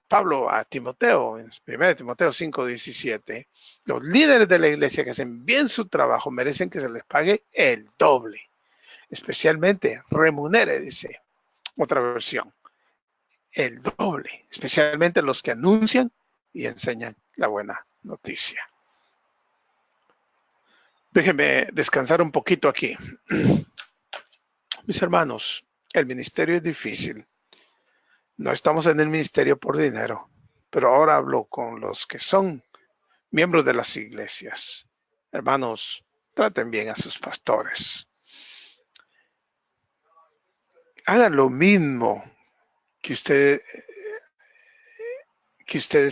Pablo a Timoteo, en 1 Timoteo 5:17, los líderes de la iglesia que hacen bien su trabajo merecen que se les pague el doble, especialmente remunere, dice otra versión, el doble, especialmente los que anuncian y enseñan la buena noticia. Déjenme descansar un poquito aquí. Mis hermanos, el ministerio es difícil. No estamos en el ministerio por dinero, pero ahora hablo con los que son miembros de las iglesias. Hermanos, traten bien a sus pastores. Hagan lo mismo que ustedes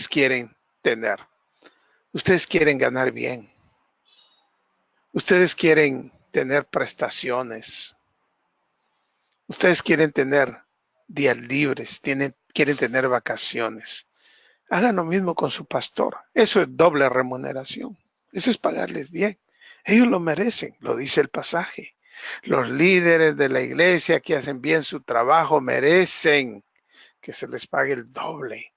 quieren tener. Ustedes quieren ganar bien. Ustedes quieren tener prestaciones. Ustedes quieren tener días libres, quieren tener vacaciones. Hagan lo mismo con su pastor. Eso es doble remuneración. Eso es pagarles bien. Ellos lo merecen, lo dice el pasaje. Los líderes de la iglesia que hacen bien su trabajo merecen que se les pague el doble,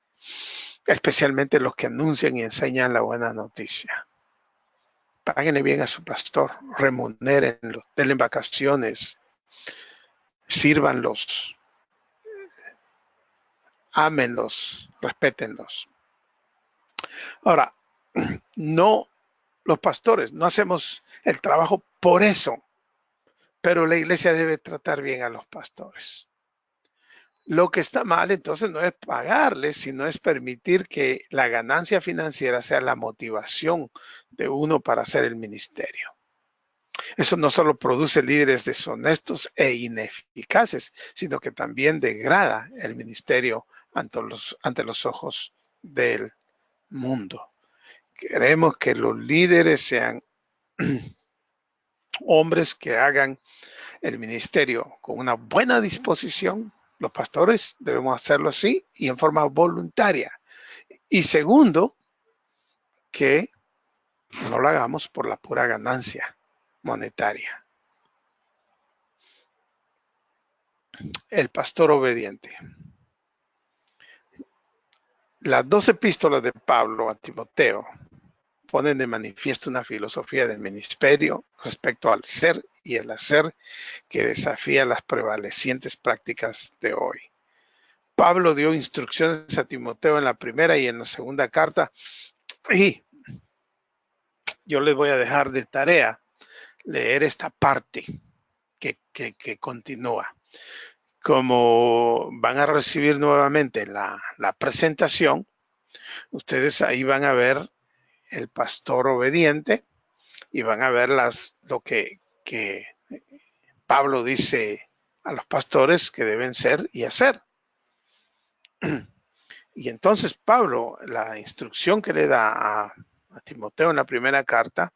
especialmente los que anuncian y enseñan la buena noticia. Páguenle bien a su pastor, remunérenlo, denle vacaciones, sírvanlos, ámenlos, respétenlos. Ahora, no, los pastores no hacemos el trabajo por eso, pero la iglesia debe tratar bien a los pastores. Lo que está mal entonces no es pagarles, sino es permitir que la ganancia financiera sea la motivación de uno para hacer el ministerio. Eso no solo produce líderes deshonestos e ineficaces, sino que también degrada el ministerio ante los ojos del mundo. Queremos que los líderes sean hombres que hagan el ministerio con una buena disposición. Los pastores debemos hacerlo así y en forma voluntaria. Y segundo, que no lo hagamos por la pura ganancia monetaria. El pastor obediente. Las 2 epístolas de Pablo a Timoteo ponen de manifiesto una filosofía del ministerio respecto al ser y el hacer que desafía las prevalecientes prácticas de hoy. Pablo dio instrucciones a Timoteo en la primera y en la segunda carta, y yo les voy a dejar de tarea leer esta parte que continúa. Como van a recibir nuevamente la presentación, ustedes ahí van a ver el pastor obediente y van a ver lo que Pablo dice a los pastores que deben ser y hacer. Y entonces Pablo, la instrucción que le da a Timoteo en la primera carta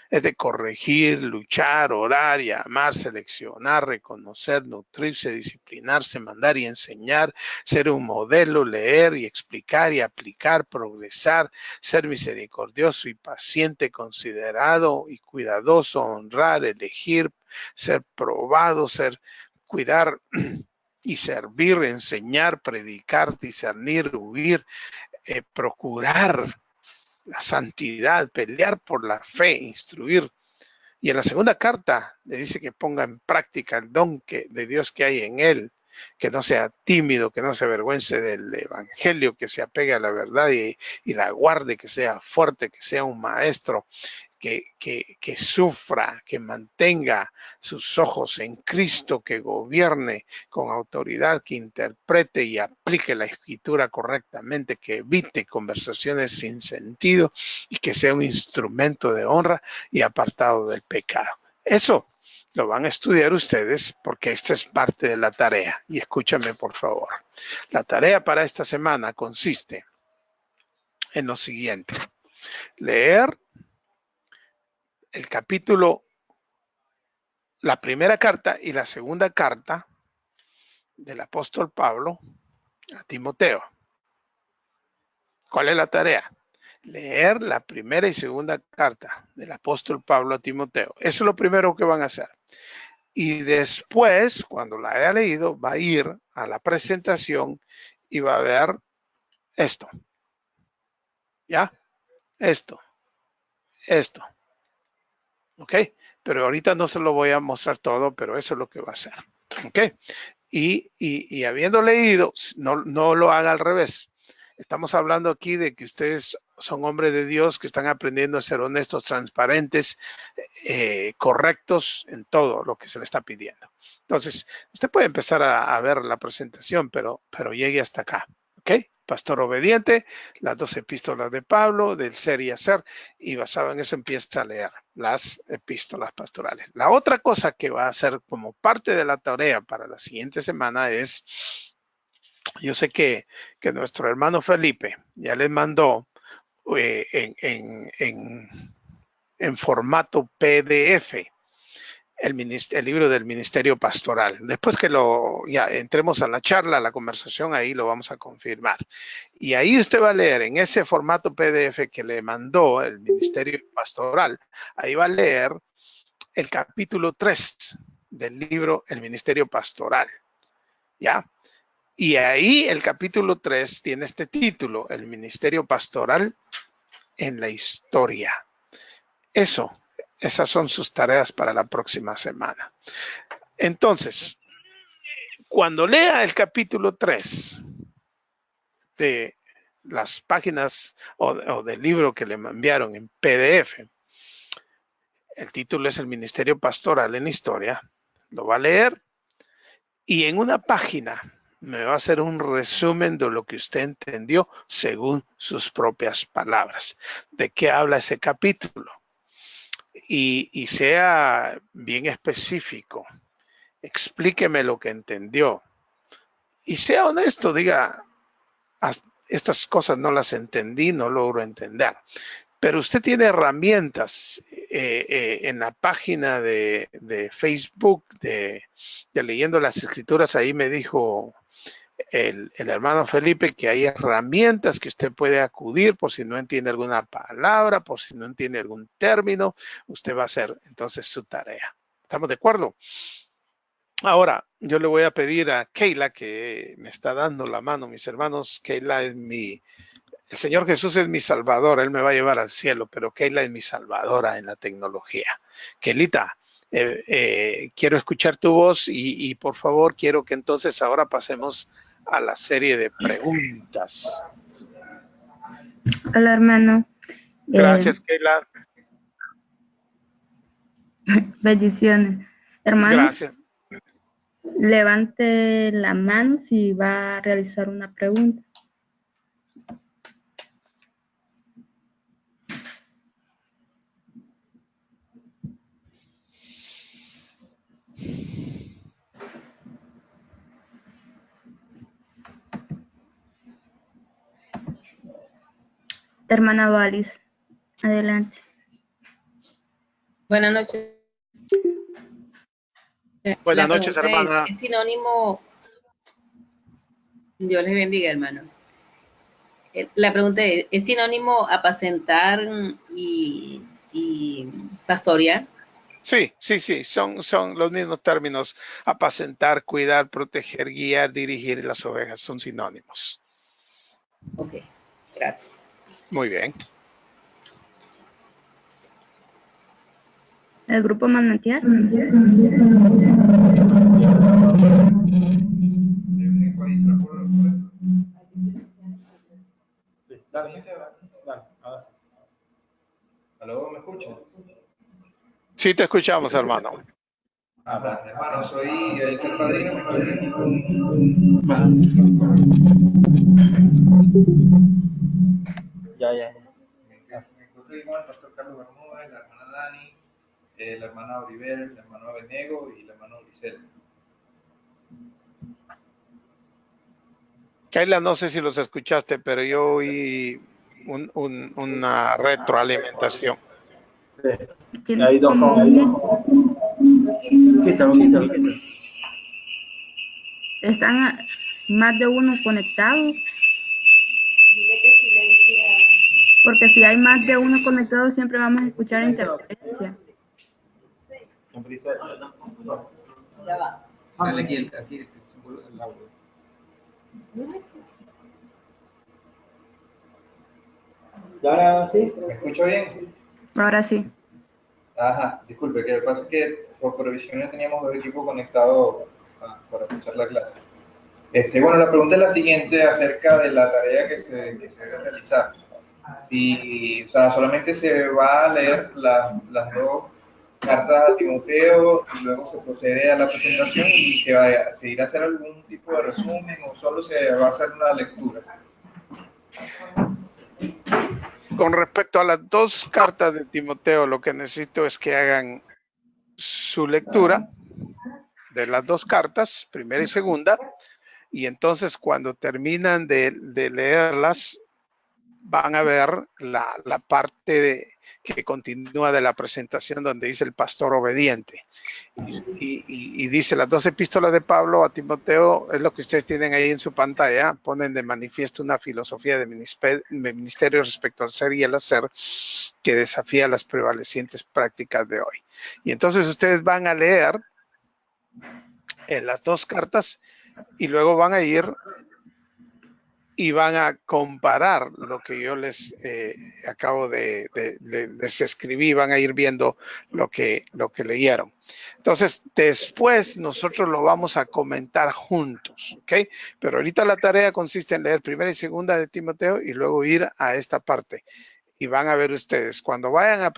es de corregir, luchar, orar y amar, seleccionar, reconocer, nutrirse, disciplinarse, mandar y enseñar, ser un modelo, leer y explicar y aplicar, progresar, ser misericordioso y paciente, considerado y cuidadoso, honrar, elegir, ser probado, cuidar y servir, enseñar, predicar, discernir, huir, procurar la santidad, pelear por la fe, instruir. Y en la segunda carta le dice que ponga en práctica el don de Dios que hay en él, que no sea tímido, que no se avergüence del evangelio, que se apegue a la verdad y la guarde, que sea fuerte, que sea un maestro, que sufra, que mantenga sus ojos en Cristo, que gobierne con autoridad, que interprete y aplique la escritura correctamente, que evite conversaciones sin sentido y que sea un instrumento de honra y apartado del pecado. Eso lo van a estudiar ustedes porque esta es parte de la tarea. Y escúchame, por favor. La tarea para esta semana consiste en lo siguiente: leer el capítulo, la primera carta y la segunda carta del apóstol Pablo a Timoteo. ¿Cuál es la tarea? Leer la primera y segunda carta del apóstol Pablo a Timoteo. Eso es lo primero que van a hacer. Y después, cuando la haya leído, va a ir a la presentación y va a ver esto. ¿Ya? Esto. ¿Ok? Pero ahorita no se lo voy a mostrar todo, pero eso es lo que va a hacer. ¿Ok? Y habiendo leído, no lo haga al revés. Estamos hablando aquí de que ustedes son hombres de Dios que están aprendiendo a ser honestos, transparentes, correctos en todo lo que se le está pidiendo. Entonces, usted puede empezar a ver la presentación, pero llegue hasta acá. ¿Ok? Pastor obediente, las 2 epístolas de Pablo, del ser y hacer, y basado en eso empieza a leer las epístolas pastorales. La otra cosa que va a hacer como parte de la tarea para la siguiente semana es, yo sé que nuestro hermano Felipe ya les mandó en formato PDF el libro del ministerio pastoral. Después que ya entremos a la charla, a la conversación, ahí lo vamos a confirmar. Y ahí usted va a leer en ese formato PDF que le mandó el ministerio pastoral, ahí va a leer el capítulo 3 del libro El ministerio pastoral. ¿Ya? Y ahí el capítulo 3 tiene este título, El ministerio pastoral en la historia. Esas son sus tareas para la próxima semana. Entonces, cuando lea el capítulo 3 de las páginas o del libro que le enviaron en PDF, el título es El ministerio pastoral en la historia, lo va a leer y en una página me va a hacer un resumen de lo que usted entendió según sus propias palabras. ¿De qué habla ese capítulo? Y sea bien específico. Explíqueme lo que entendió. Y sea honesto, diga, estas cosas no las entendí, no logro entender. Pero usted tiene herramientas en la página de Facebook de Leyendo las Escrituras. Ahí me dijo el hermano Felipe que hay herramientas que usted puede acudir por si no entiende alguna palabra, por si no entiende algún término, usted va a hacer entonces su tarea. ¿Estamos de acuerdo? Ahora, yo le voy a pedir a Keila que me está dando la mano, mis hermanos. Keila es el Señor Jesús es mi salvador, Él me va a llevar al cielo, pero Keila es mi salvadora en la tecnología. Keilita, quiero escuchar tu voz y por favor quiero que entonces ahora pasemos a la serie de preguntas. Hola, hermano. Gracias, Keila. Bendiciones. Hermanos, Gracias. levante la mano si va a realizar una pregunta. Hermana Valis, adelante. Buenas noches. Buenas noches, hermana. Es sinónimo. Dios les bendiga, hermano. La pregunta ¿es sinónimo apacentar y pastorear? Sí, son los mismos términos. Apacentar, cuidar, proteger, guiar, dirigir las ovejas son sinónimos. Ok, gracias. Muy bien. ¿El grupo Manantial? ¿Aló, me escuchan? Sí, te escuchamos, hermano. Hermano, soy el padrino. Ya. Me encuentro con el pastor Carlos Bermúdez, la hermana Dani, la hermana Oliver, el hermano Benego y la hermana Ulicel. Keila, no sé si los escuchaste, pero yo oí una retroalimentación. ¿Tiene hay dos quítalo. ¿Están más de uno conectados? Porque si hay más de uno conectado, siempre vamos a escuchar interferencia. Ya va. Dale aquí el símbolo del audio. ¿Y ahora sí? ¿Me escucho bien? Ahora sí. Ajá, disculpe, que lo que pasa es que por previsión ya teníamos dos equipos conectados para escuchar la clase. Bueno, la pregunta es la siguiente acerca de la tarea que se debe realizar. Si, o sea, solamente se va a leer las dos cartas a Timoteo y luego se procede a la presentación y se irá a hacer algún tipo de resumen o solo se va a hacer una lectura. Con respecto a las dos cartas de Timoteo, lo que necesito es que hagan su lectura de las dos cartas, primera y segunda, y entonces cuando terminan de leerlas, van a ver la parte que continúa de la presentación donde dice el pastor obediente. Y dice las dos epístolas de Pablo a Timoteo, es lo que ustedes tienen ahí en su pantalla, ponen de manifiesto una filosofía de ministerio respecto al ser y el hacer que desafía las prevalecientes prácticas de hoy. Y entonces ustedes van a leer en las dos cartas y luego van a ir y van a comparar lo que yo les acabo les escribí, van a ir viendo lo que leyeron. Entonces, después nosotros lo vamos a comentar juntos, ¿ok? Pero ahorita la tarea consiste en leer primera y segunda de Timoteo y luego ir a esta parte. Y van a ver ustedes, cuando vayan a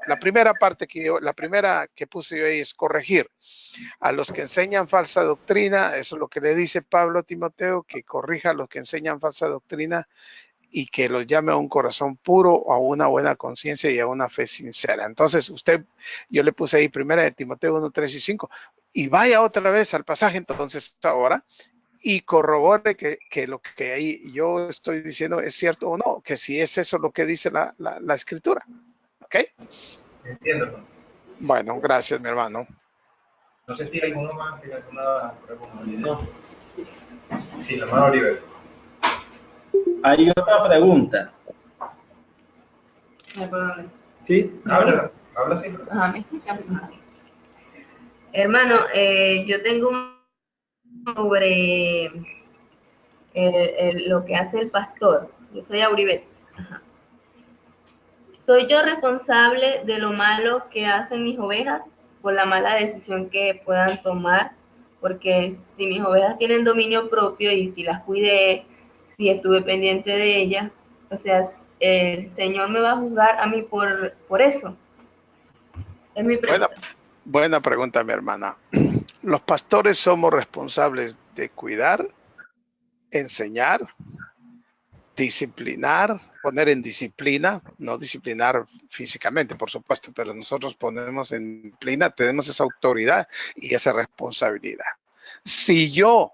la primera parte la primera que puse yo ahí es corregir. A los que enseñan falsa doctrina, eso es lo que le dice Pablo a Timoteo, que corrija a los que enseñan falsa doctrina y que los llame a un corazón puro, a una buena conciencia y a una fe sincera. Entonces yo le puse ahí primera de Timoteo 1, 3 y 5, y vaya otra vez al pasaje entonces ahora y corrobore que lo que ahí yo estoy diciendo es cierto o no, que si es eso lo que dice la escritura. ¿Ok? Entiendo. Bueno, gracias, mi hermano. No sé si alguno más tiene alguna pregunta. No. Sí, la mano Oliver. Hay otra pregunta. Sí, habla siempre. Ajá, ¿me escuchan? Ajá, sí. Hermano, yo tengo sobre lo que hace el pastor. Yo soy Auribet. Ajá. ¿Soy yo responsable de lo malo que hacen mis ovejas por la mala decisión que puedan tomar? Porque si mis ovejas tienen dominio propio y si las cuidé, si estuve pendiente de ellas, o sea, el Señor me va a juzgar a mí por eso. Es mi pregunta. Buena pregunta, mi hermana. Los pastores somos responsables de cuidar, enseñar, disciplinar, poner en disciplina, no disciplinar físicamente, por supuesto, pero nosotros ponemos en disciplina, tenemos esa autoridad y esa responsabilidad. Si yo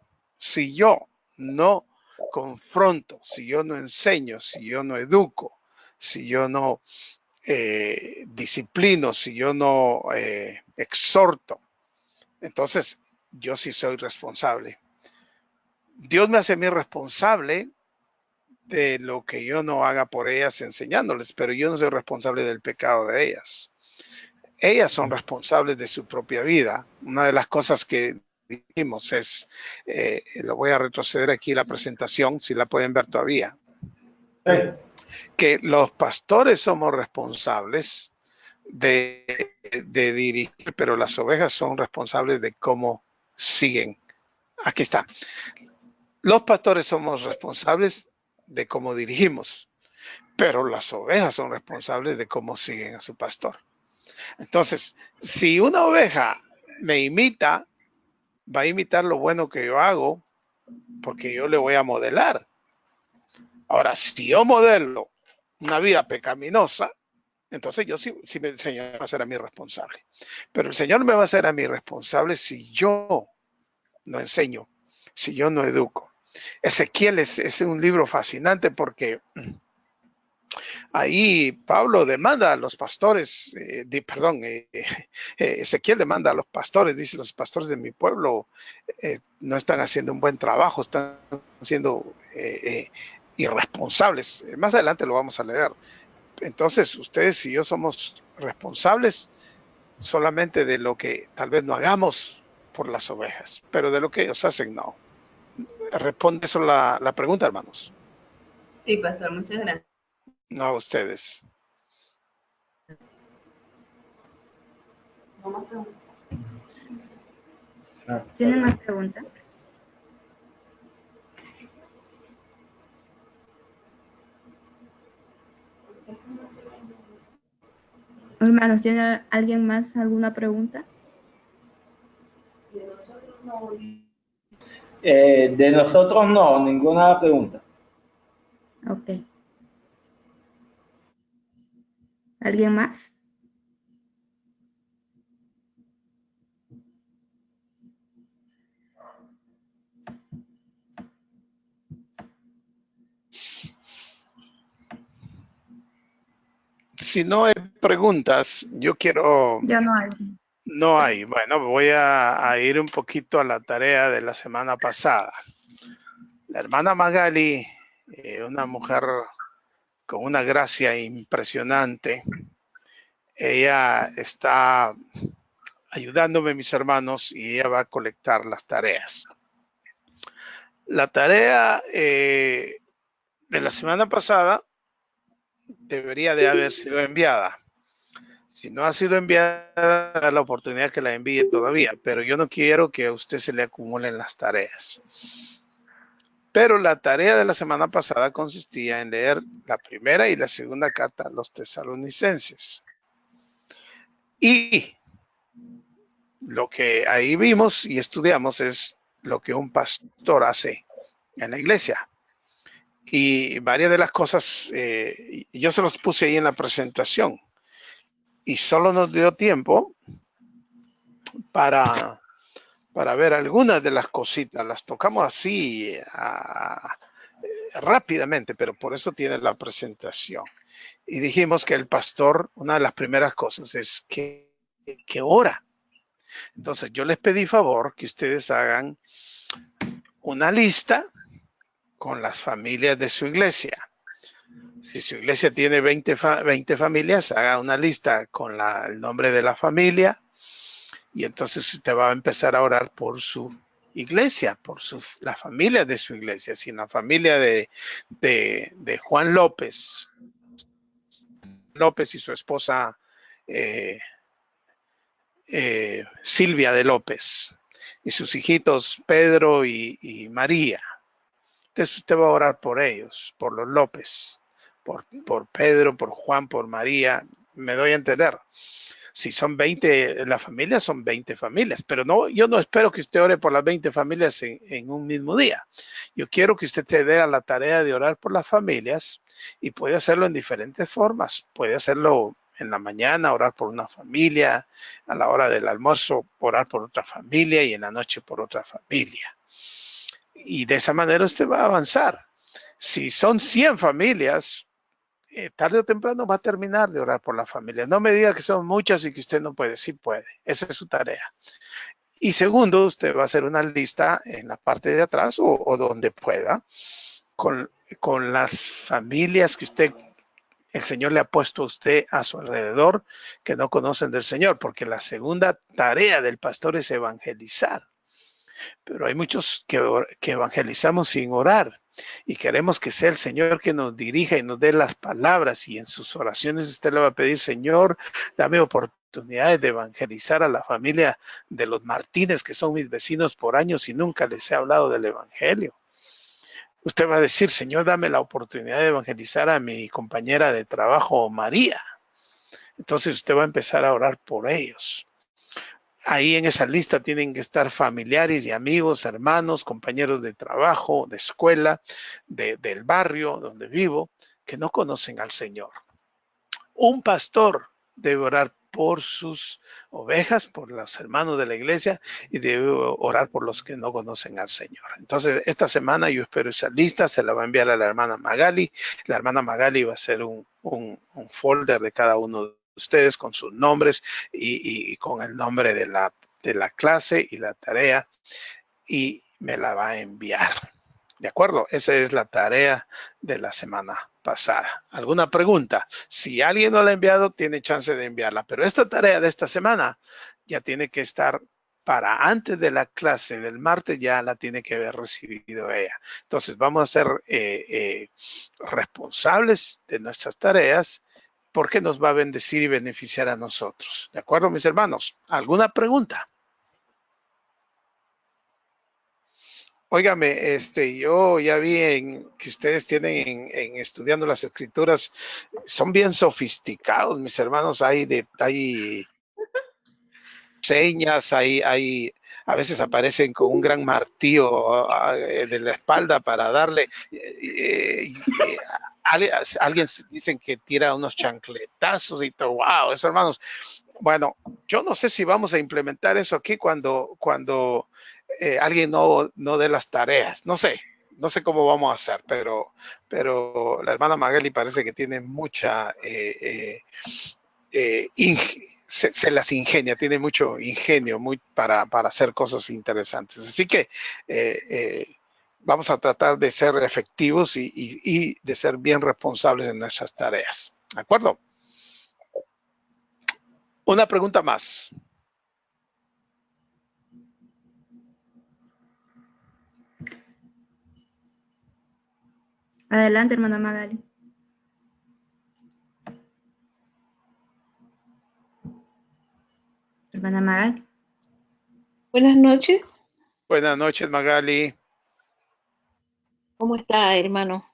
no confronto, si yo no enseño, si yo no educo, si yo no disciplino, si yo no exhorto, entonces yo sí soy responsable. Dios me hace a mí responsable de lo que yo no haga por ellas enseñándoles, pero yo no soy responsable del pecado de ellas. Ellas son responsables de su propia vida. Una de las cosas que dijimos es, lo voy a retroceder aquí la presentación, si la pueden ver todavía, que los pastores somos responsables de dirigir, pero las ovejas son responsables de cómo siguen. Aquí está. Los pastores somos responsables de cómo dirigimos, pero las ovejas son responsables de cómo siguen a su pastor. Entonces, si una oveja me imita, va a imitar lo bueno que yo hago, porque yo le voy a modelar. Ahora, si yo modelo una vida pecaminosa, entonces yo sí el Señor va a ser a mí responsable. Pero el Señor me va a ser a mí responsable si yo no enseño, si yo no educo. Ezequiel es un libro fascinante porque ahí Pablo demanda a los pastores, Ezequiel demanda a los pastores, dice, los pastores de mi pueblo no están haciendo un buen trabajo, están siendo irresponsables. Más adelante lo vamos a leer. Entonces, ustedes y yo somos responsables solamente de lo que tal vez no hagamos por las ovejas, pero de lo que ellos hacen, no. ¿Responde eso la pregunta, hermanos? Sí, pastor, muchas gracias. No a ustedes. ¿Tienen más preguntas? Hermanos, ¿tiene alguien más alguna pregunta? De nosotros no, ninguna pregunta. Ok. ¿Alguien más? Si no hay preguntas, yo quiero... Ya no hay. No hay. Bueno, voy a ir un poquito a la tarea de la semana pasada. La hermana Magali, una mujer con una gracia impresionante, ella está ayudándome, mis hermanos, y ella va a colectar las tareas. La tarea de la semana pasada debería de haber sido enviada. Si no ha sido enviada, la oportunidad que la envíe todavía, pero yo no quiero que a usted se le acumulen las tareas. Pero la tarea de la semana pasada consistía en leer la primera y la segunda carta a los tesalonicenses. Y lo que ahí vimos y estudiamos es lo que un pastor hace en la iglesia. Y varias de las cosas, yo se los puse ahí en la presentación. Y solo nos dio tiempo para ver algunas de las cositas. Las tocamos así rápidamente, pero por eso tiene la presentación. Y dijimos que el pastor, una de las primeras cosas es que ora. Entonces yo les pedí favor que ustedes hagan una lista con las familias de su iglesia. Si su iglesia tiene 20 familias, haga una lista con el nombre de la familia y entonces usted va a empezar a orar por su iglesia, por la familia de su iglesia. Si la familia de Juan López y su esposa Silvia de López y sus hijitos Pedro y María, entonces usted va a orar por ellos, por los López, por Pedro, por Juan, por María. Me doy a entender. Si son 20, la familia son 20 familias, pero no, yo no espero que usted ore por las 20 familias en un mismo día. Yo quiero que usted se dé a la tarea de orar por las familias y puede hacerlo en diferentes formas. Puede hacerlo en la mañana, orar por una familia, a la hora del almuerzo, orar por otra familia y en la noche por otra familia. Y de esa manera usted va a avanzar. Si son 100 familias, tarde o temprano va a terminar de orar por la familia. No me diga que son muchas y que usted no puede. Sí puede. Esa es su tarea. Y segundo, usted va a hacer una lista en la parte de atrás o donde pueda con las familias que el Señor le ha puesto a usted a su alrededor que no conocen del Señor, porque la segunda tarea del pastor es evangelizar. Pero hay muchos que evangelizamos sin orar y queremos que sea el Señor que nos dirija y nos dé las palabras, y en sus oraciones usted le va a pedir: Señor, dame oportunidades de evangelizar a la familia de los Martínez, que son mis vecinos por años y nunca les he hablado del evangelio. Usted va a decir: Señor, dame la oportunidad de evangelizar a mi compañera de trabajo, María. Entonces usted va a empezar a orar por ellos. Ahí en esa lista tienen que estar familiares y amigos, hermanos, compañeros de trabajo, de escuela, del barrio donde vivo, que no conocen al Señor. Un pastor debe orar por sus ovejas, por los hermanos de la iglesia, y debe orar por los que no conocen al Señor. Entonces, esta semana yo espero esa lista, se la va a enviar a la hermana Magali. La hermana Magali va a hacer un folder de cada uno de ustedes con sus nombres y con el nombre de la clase y la tarea, y me la va a enviar. ¿De acuerdo? Esa es la tarea de la semana pasada. ¿Alguna pregunta? Si alguien no la ha enviado, tiene chance de enviarla, pero esta tarea de esta semana ya tiene que estar para antes de la clase del martes ya la tiene que haber recibido ella. Entonces vamos a ser responsables de nuestras tareas porque nos va a bendecir y beneficiar a nosotros. ¿De acuerdo, mis hermanos? ¿Alguna pregunta? Óigame, yo ya vi que ustedes tienen en estudiando las escrituras, son bien sofisticados, mis hermanos. Hay señas, a veces aparecen con un gran martillo de la espalda para darle. Alguien dicen que tira unos chancletazos y todo. Wow, eso, hermanos. Bueno, yo no sé si vamos a implementar eso aquí cuando alguien no dé las tareas. No sé cómo vamos a hacer, pero la hermana Magali parece que tiene mucha, se las ingenia, tiene mucho ingenio para hacer cosas interesantes. Así que vamos a tratar de ser efectivos y de ser bien responsables en nuestras tareas. ¿De acuerdo? Una pregunta más. Adelante, hermana Magali. Hermana Magali. Buenas noches. Buenas noches, Magali. ¿Cómo está, hermano?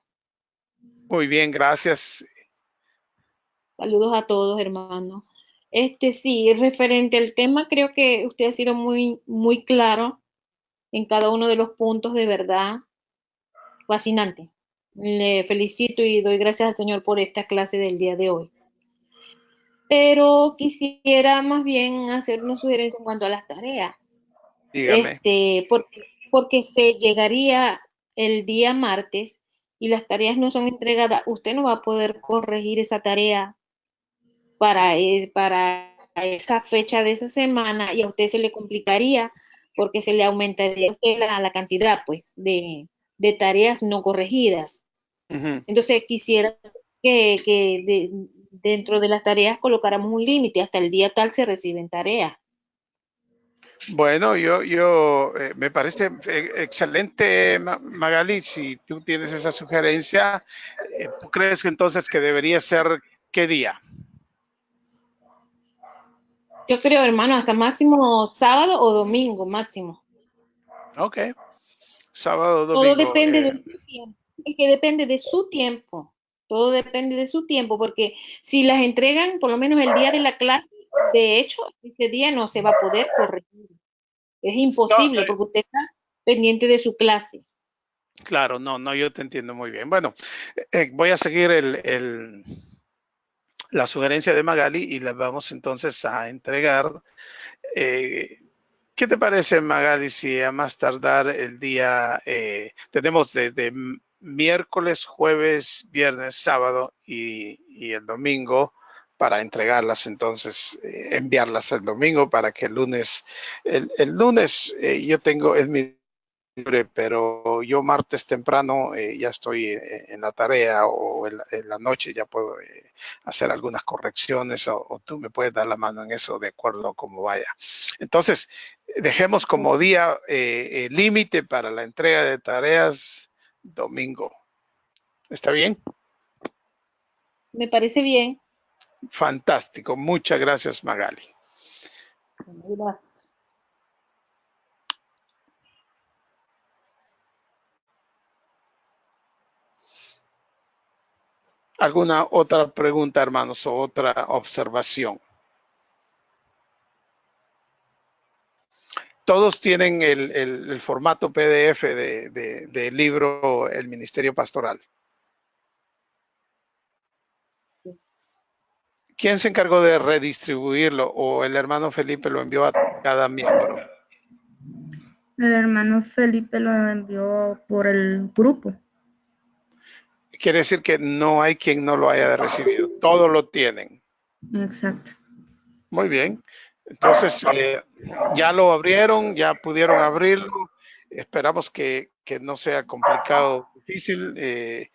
Muy bien, gracias. Saludos a todos, hermano. Sí, referente al tema, creo que usted ha sido muy claro en cada uno de los puntos, de verdad. Fascinante. Le felicito y doy gracias al Señor por esta clase del día de hoy. Pero quisiera más bien hacer una sugerencia en cuanto a las tareas. Dígame. Porque se llegaría el día martes y las tareas no son entregadas, usted no va a poder corregir esa tarea para esa fecha de esa semana y a usted se le complicaría porque se le aumentaría la cantidad pues de tareas no corregidas. Uh-huh. Entonces quisiera que dentro de las tareas colocáramos un límite, hasta el día tal se reciben tareas. Bueno, yo me parece excelente, Magali, si tú tienes esa sugerencia. ¿Tú crees que entonces que debería ser qué día? Yo creo, hermano, hasta máximo sábado o domingo, máximo. Ok, sábado o Todo domingo. depende de su tiempo. Es que depende de su tiempo. Todo depende de su tiempo, porque si las entregan por lo menos el día de la clase, de hecho, ese día no se va a poder corregir. Es imposible porque usted está pendiente de su clase. Claro, no, yo te entiendo muy bien. Bueno, voy a seguir la sugerencia de Magali y la vamos entonces a entregar. ¿Qué te parece, Magali, si a más tardar el día, tenemos desde miércoles, jueves, viernes, sábado y el domingo para entregarlas, entonces enviarlas el domingo para que el lunes yo tengo, es mi libre, pero yo martes temprano ya estoy en la tarea o en la noche ya puedo hacer algunas correcciones o tú me puedes dar la mano en eso de acuerdo a cómo vaya. Entonces, dejemos como día límite para la entrega de tareas domingo. ¿Está bien? Me parece bien. Fantástico. Muchas gracias, Magali. Gracias. ¿Alguna otra pregunta, hermanos, o otra observación? Todos tienen el formato PDF del libro El Ministerio Pastoral. ¿Quién se encargó de redistribuirlo o el hermano Felipe lo envió a cada miembro? El hermano Felipe lo envió por el grupo. Quiere decir que no hay quien no lo haya recibido. Todos lo tienen. Exacto. Muy bien. Entonces, ya lo abrieron, ya pudieron abrirlo. Esperamos que no sea complicado, difícil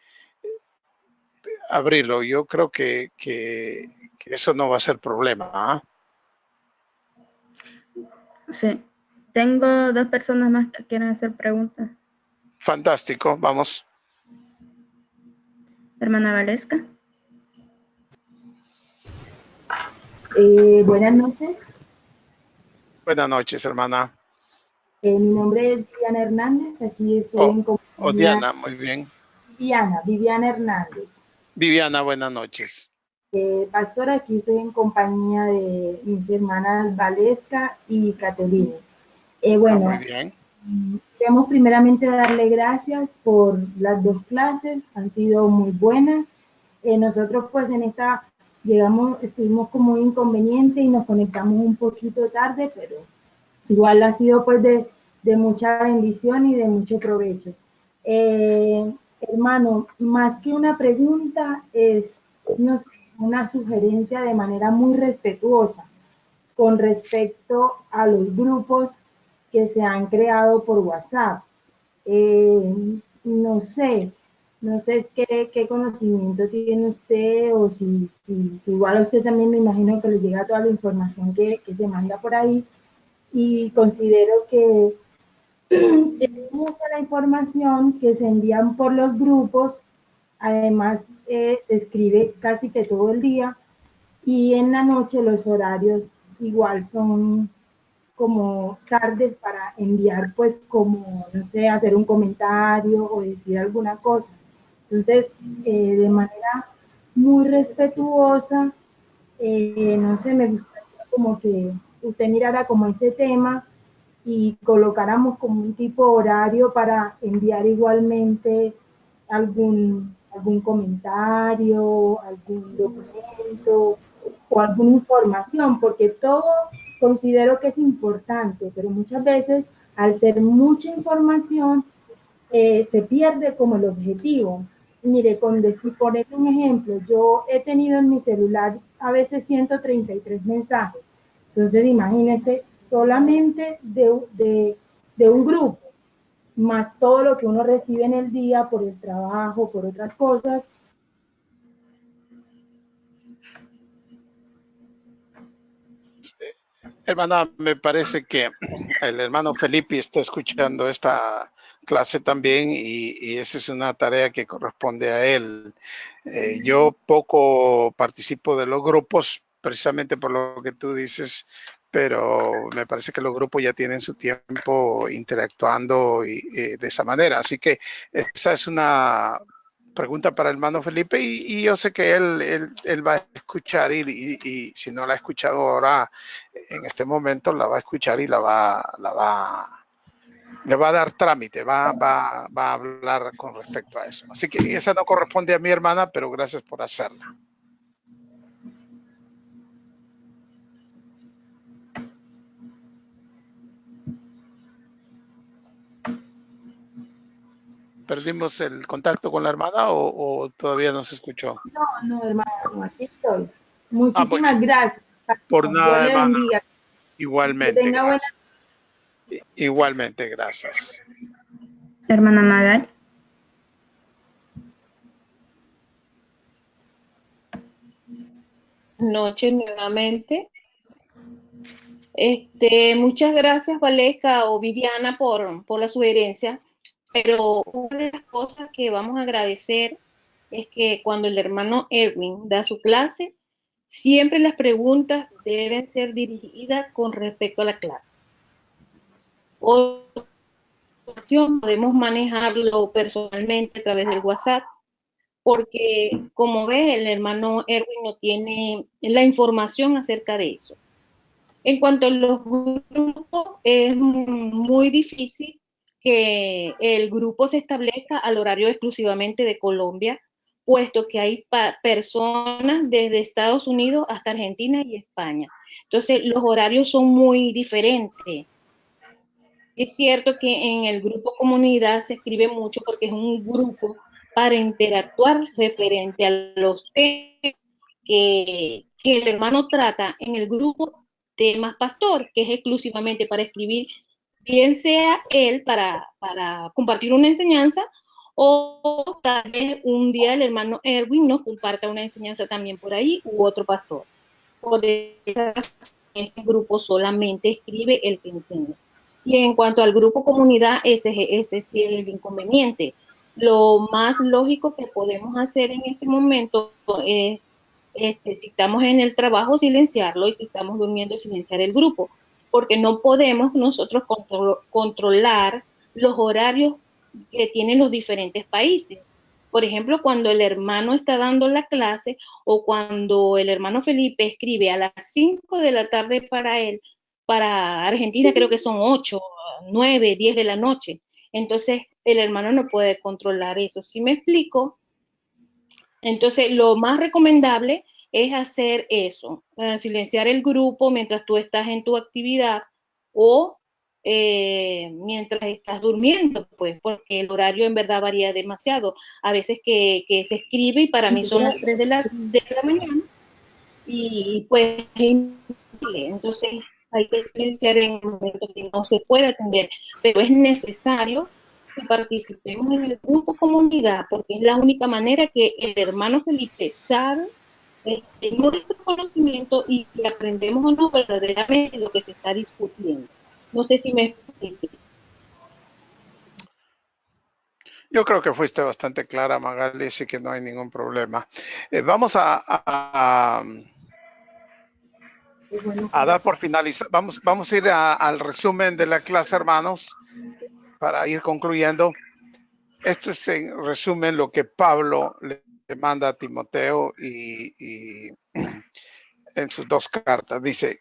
abrirlo. Yo creo que eso no va a ser problema. Sí. Tengo dos personas más que quieren hacer preguntas. Fantástico, vamos. Hermana Valesca. Buenas noches. Buenas noches, hermana. Mi nombre es Viviana Hernández. Aquí estoy en compañía. Diana, muy bien. Viviana Hernández. Viviana, buenas noches. Pastora, aquí estoy en compañía de mis hermanas Valesca y Caterina. Bueno, muy bien. queremos primeramente darle gracias por las dos clases, han sido muy buenas. Nosotros pues en esta estuvimos como un inconveniente y nos conectamos un poquito tarde, pero igual ha sido pues de mucha bendición y de mucho provecho. Hermano, más que una pregunta es, no sé, una sugerencia de manera muy respetuosa con respecto a los grupos que se han creado por WhatsApp. No sé qué conocimiento tiene usted o si igual a usted también me imagino que le llega toda la información que se manda por ahí, y considero que es mucha la información que se envían por los grupos. Además se escribe casi que todo el día y en la noche los horarios igual son como tardes para enviar, pues como, no sé, hacer un comentario o decir alguna cosa. Entonces, de manera muy respetuosa, no sé, me gustaría como que usted mirara como ese tema y colocáramos como un tipo horario para enviar igualmente algún comentario, algún documento o alguna información, porque todo considero que es importante, pero muchas veces al ser mucha información se pierde como el objetivo. Mire, con decir, poner un ejemplo, yo he tenido en mi celular a veces 133 mensajes. Entonces, imagínense, solamente de un grupo, más todo lo que uno recibe en el día por el trabajo, por otras cosas. Hermana, me parece que el hermano Felipe está escuchando esta clase también y esa es una tarea que corresponde a él. Yo poco participo de los grupos precisamente por lo que tú dices, pero me parece que los grupos ya tienen su tiempo interactuando de esa manera. Así que esa es una pregunta para el hermano Felipe y yo sé que él va a escuchar y si no la ha escuchado ahora en este momento la va a escuchar y le va a dar trámite, va a hablar con respecto a eso. Así que esa no corresponde a mi hermana, pero gracias por hacerla. ¿Perdimos el contacto con la hermana o todavía no se escuchó? No, hermano, aquí estoy. Muchísimas gracias. Por nada, Dios le hermana. bendiga. Igualmente, que tenga gracias. Igualmente, gracias. Hermana Magal. Noche nuevamente. Muchas gracias, Valesca o Viviana, por la sugerencia, pero una de las cosas que vamos a agradecer es que cuando el hermano Erwin da su clase, siempre las preguntas deben ser dirigidas con respecto a la clase. Otra opción, podemos manejarlo personalmente a través del WhatsApp, porque como ves, el hermano Erwin no tiene la información acerca de eso. En cuanto a los grupos, es muy difícil que el grupo se establezca al horario exclusivamente de Colombia, puesto que hay personas desde Estados Unidos hasta Argentina y España. Entonces, los horarios son muy diferentes. Es cierto que en el grupo comunidad se escribe mucho porque es un grupo para interactuar referente a los temas que el hermano trata en el grupo Temas Pastor, que es exclusivamente para escribir, bien sea él para compartir una enseñanza o tal vez un día el hermano Erwin nos comparta una enseñanza también por ahí u otro pastor. Por esa razón, ese grupo solamente escribe el que enseña. Y en cuanto al grupo comunidad, ese sí es el inconveniente. Lo más lógico que podemos hacer en este momento es, si estamos en el trabajo, silenciarlo, y si estamos durmiendo, silenciar el grupo, porque no podemos nosotros controlar los horarios que tienen los diferentes países. Por ejemplo, cuando el hermano está dando la clase o cuando el hermano Felipe escribe a las 5 de la tarde para él, para Argentina creo que son 8, 9, 10 de la noche. Entonces, el hermano no puede controlar eso. ¿Sí me explico? Entonces, lo más recomendable es hacer eso, silenciar el grupo mientras tú estás en tu actividad o mientras estás durmiendo, pues, porque el horario en verdad varía demasiado. A veces que se escribe y para mí son las 3 de la mañana y pues entonces hay que silenciar en el momento que no se puede atender, pero es necesario que participemos en el grupo comunidad, porque es la única manera que el hermano Felipe sabe nuestro conocimiento y si aprendemos o no verdaderamente lo que se está discutiendo. No sé si me explico. Yo creo que fuiste bastante clara, Magali, así que no hay ningún problema. Vamos a dar por finalizar. Vamos a ir al resumen de la clase, hermanos, para ir concluyendo. Esto es en resumen lo que Pablo le manda a Timoteo y en sus 2 cartas. Dice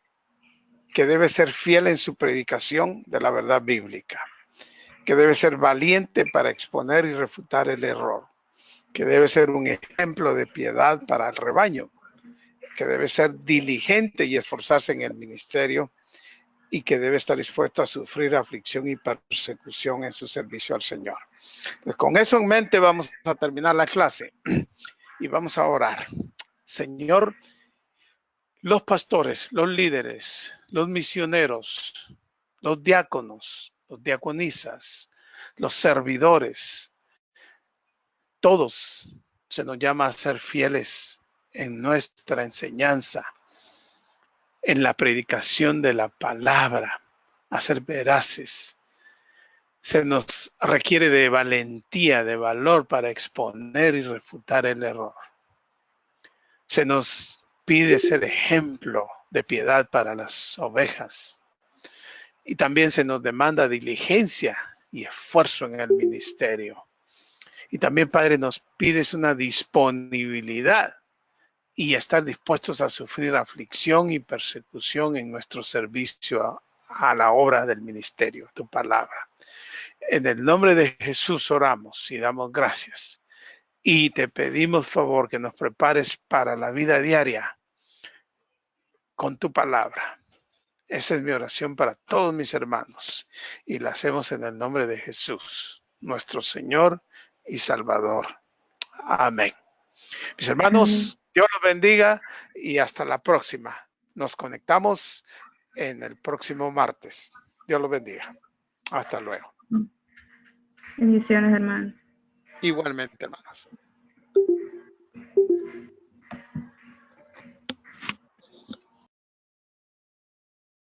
que debe ser fiel en su predicación de la verdad bíblica, que debe ser valiente para exponer y refutar el error, que debe ser un ejemplo de piedad para el rebaño, que debe ser diligente y esforzarse en el ministerio, y que debe estar dispuesto a sufrir aflicción y persecución en su servicio al Señor. Pues con eso en mente vamos a terminar la clase y vamos a orar. Señor, los pastores, los líderes, los misioneros, los diáconos, los diaconisas, los servidores, todos se nos llama a ser fieles en nuestra enseñanza, en la predicación de la palabra, a ser veraces. Se nos requiere de valentía, de valor para exponer y refutar el error. Se nos pide ser ejemplo de piedad para las ovejas. Y también se nos demanda diligencia y esfuerzo en el ministerio. Y también, Padre, nos pides una disponibilidad y estar dispuestos a sufrir aflicción y persecución en nuestro servicio a la obra del ministerio, tu palabra. En el nombre de Jesús oramos y damos gracias. Y te pedimos, favor, que nos prepares para la vida diaria con tu palabra. Esa es mi oración para todos mis hermanos. Y la hacemos en el nombre de Jesús, nuestro Señor y Salvador. Amén. Mis hermanos, Dios los bendiga y hasta la próxima. Nos conectamos en el próximo martes. Dios los bendiga. Hasta luego. Bendiciones, hermano. Igualmente, hermanos.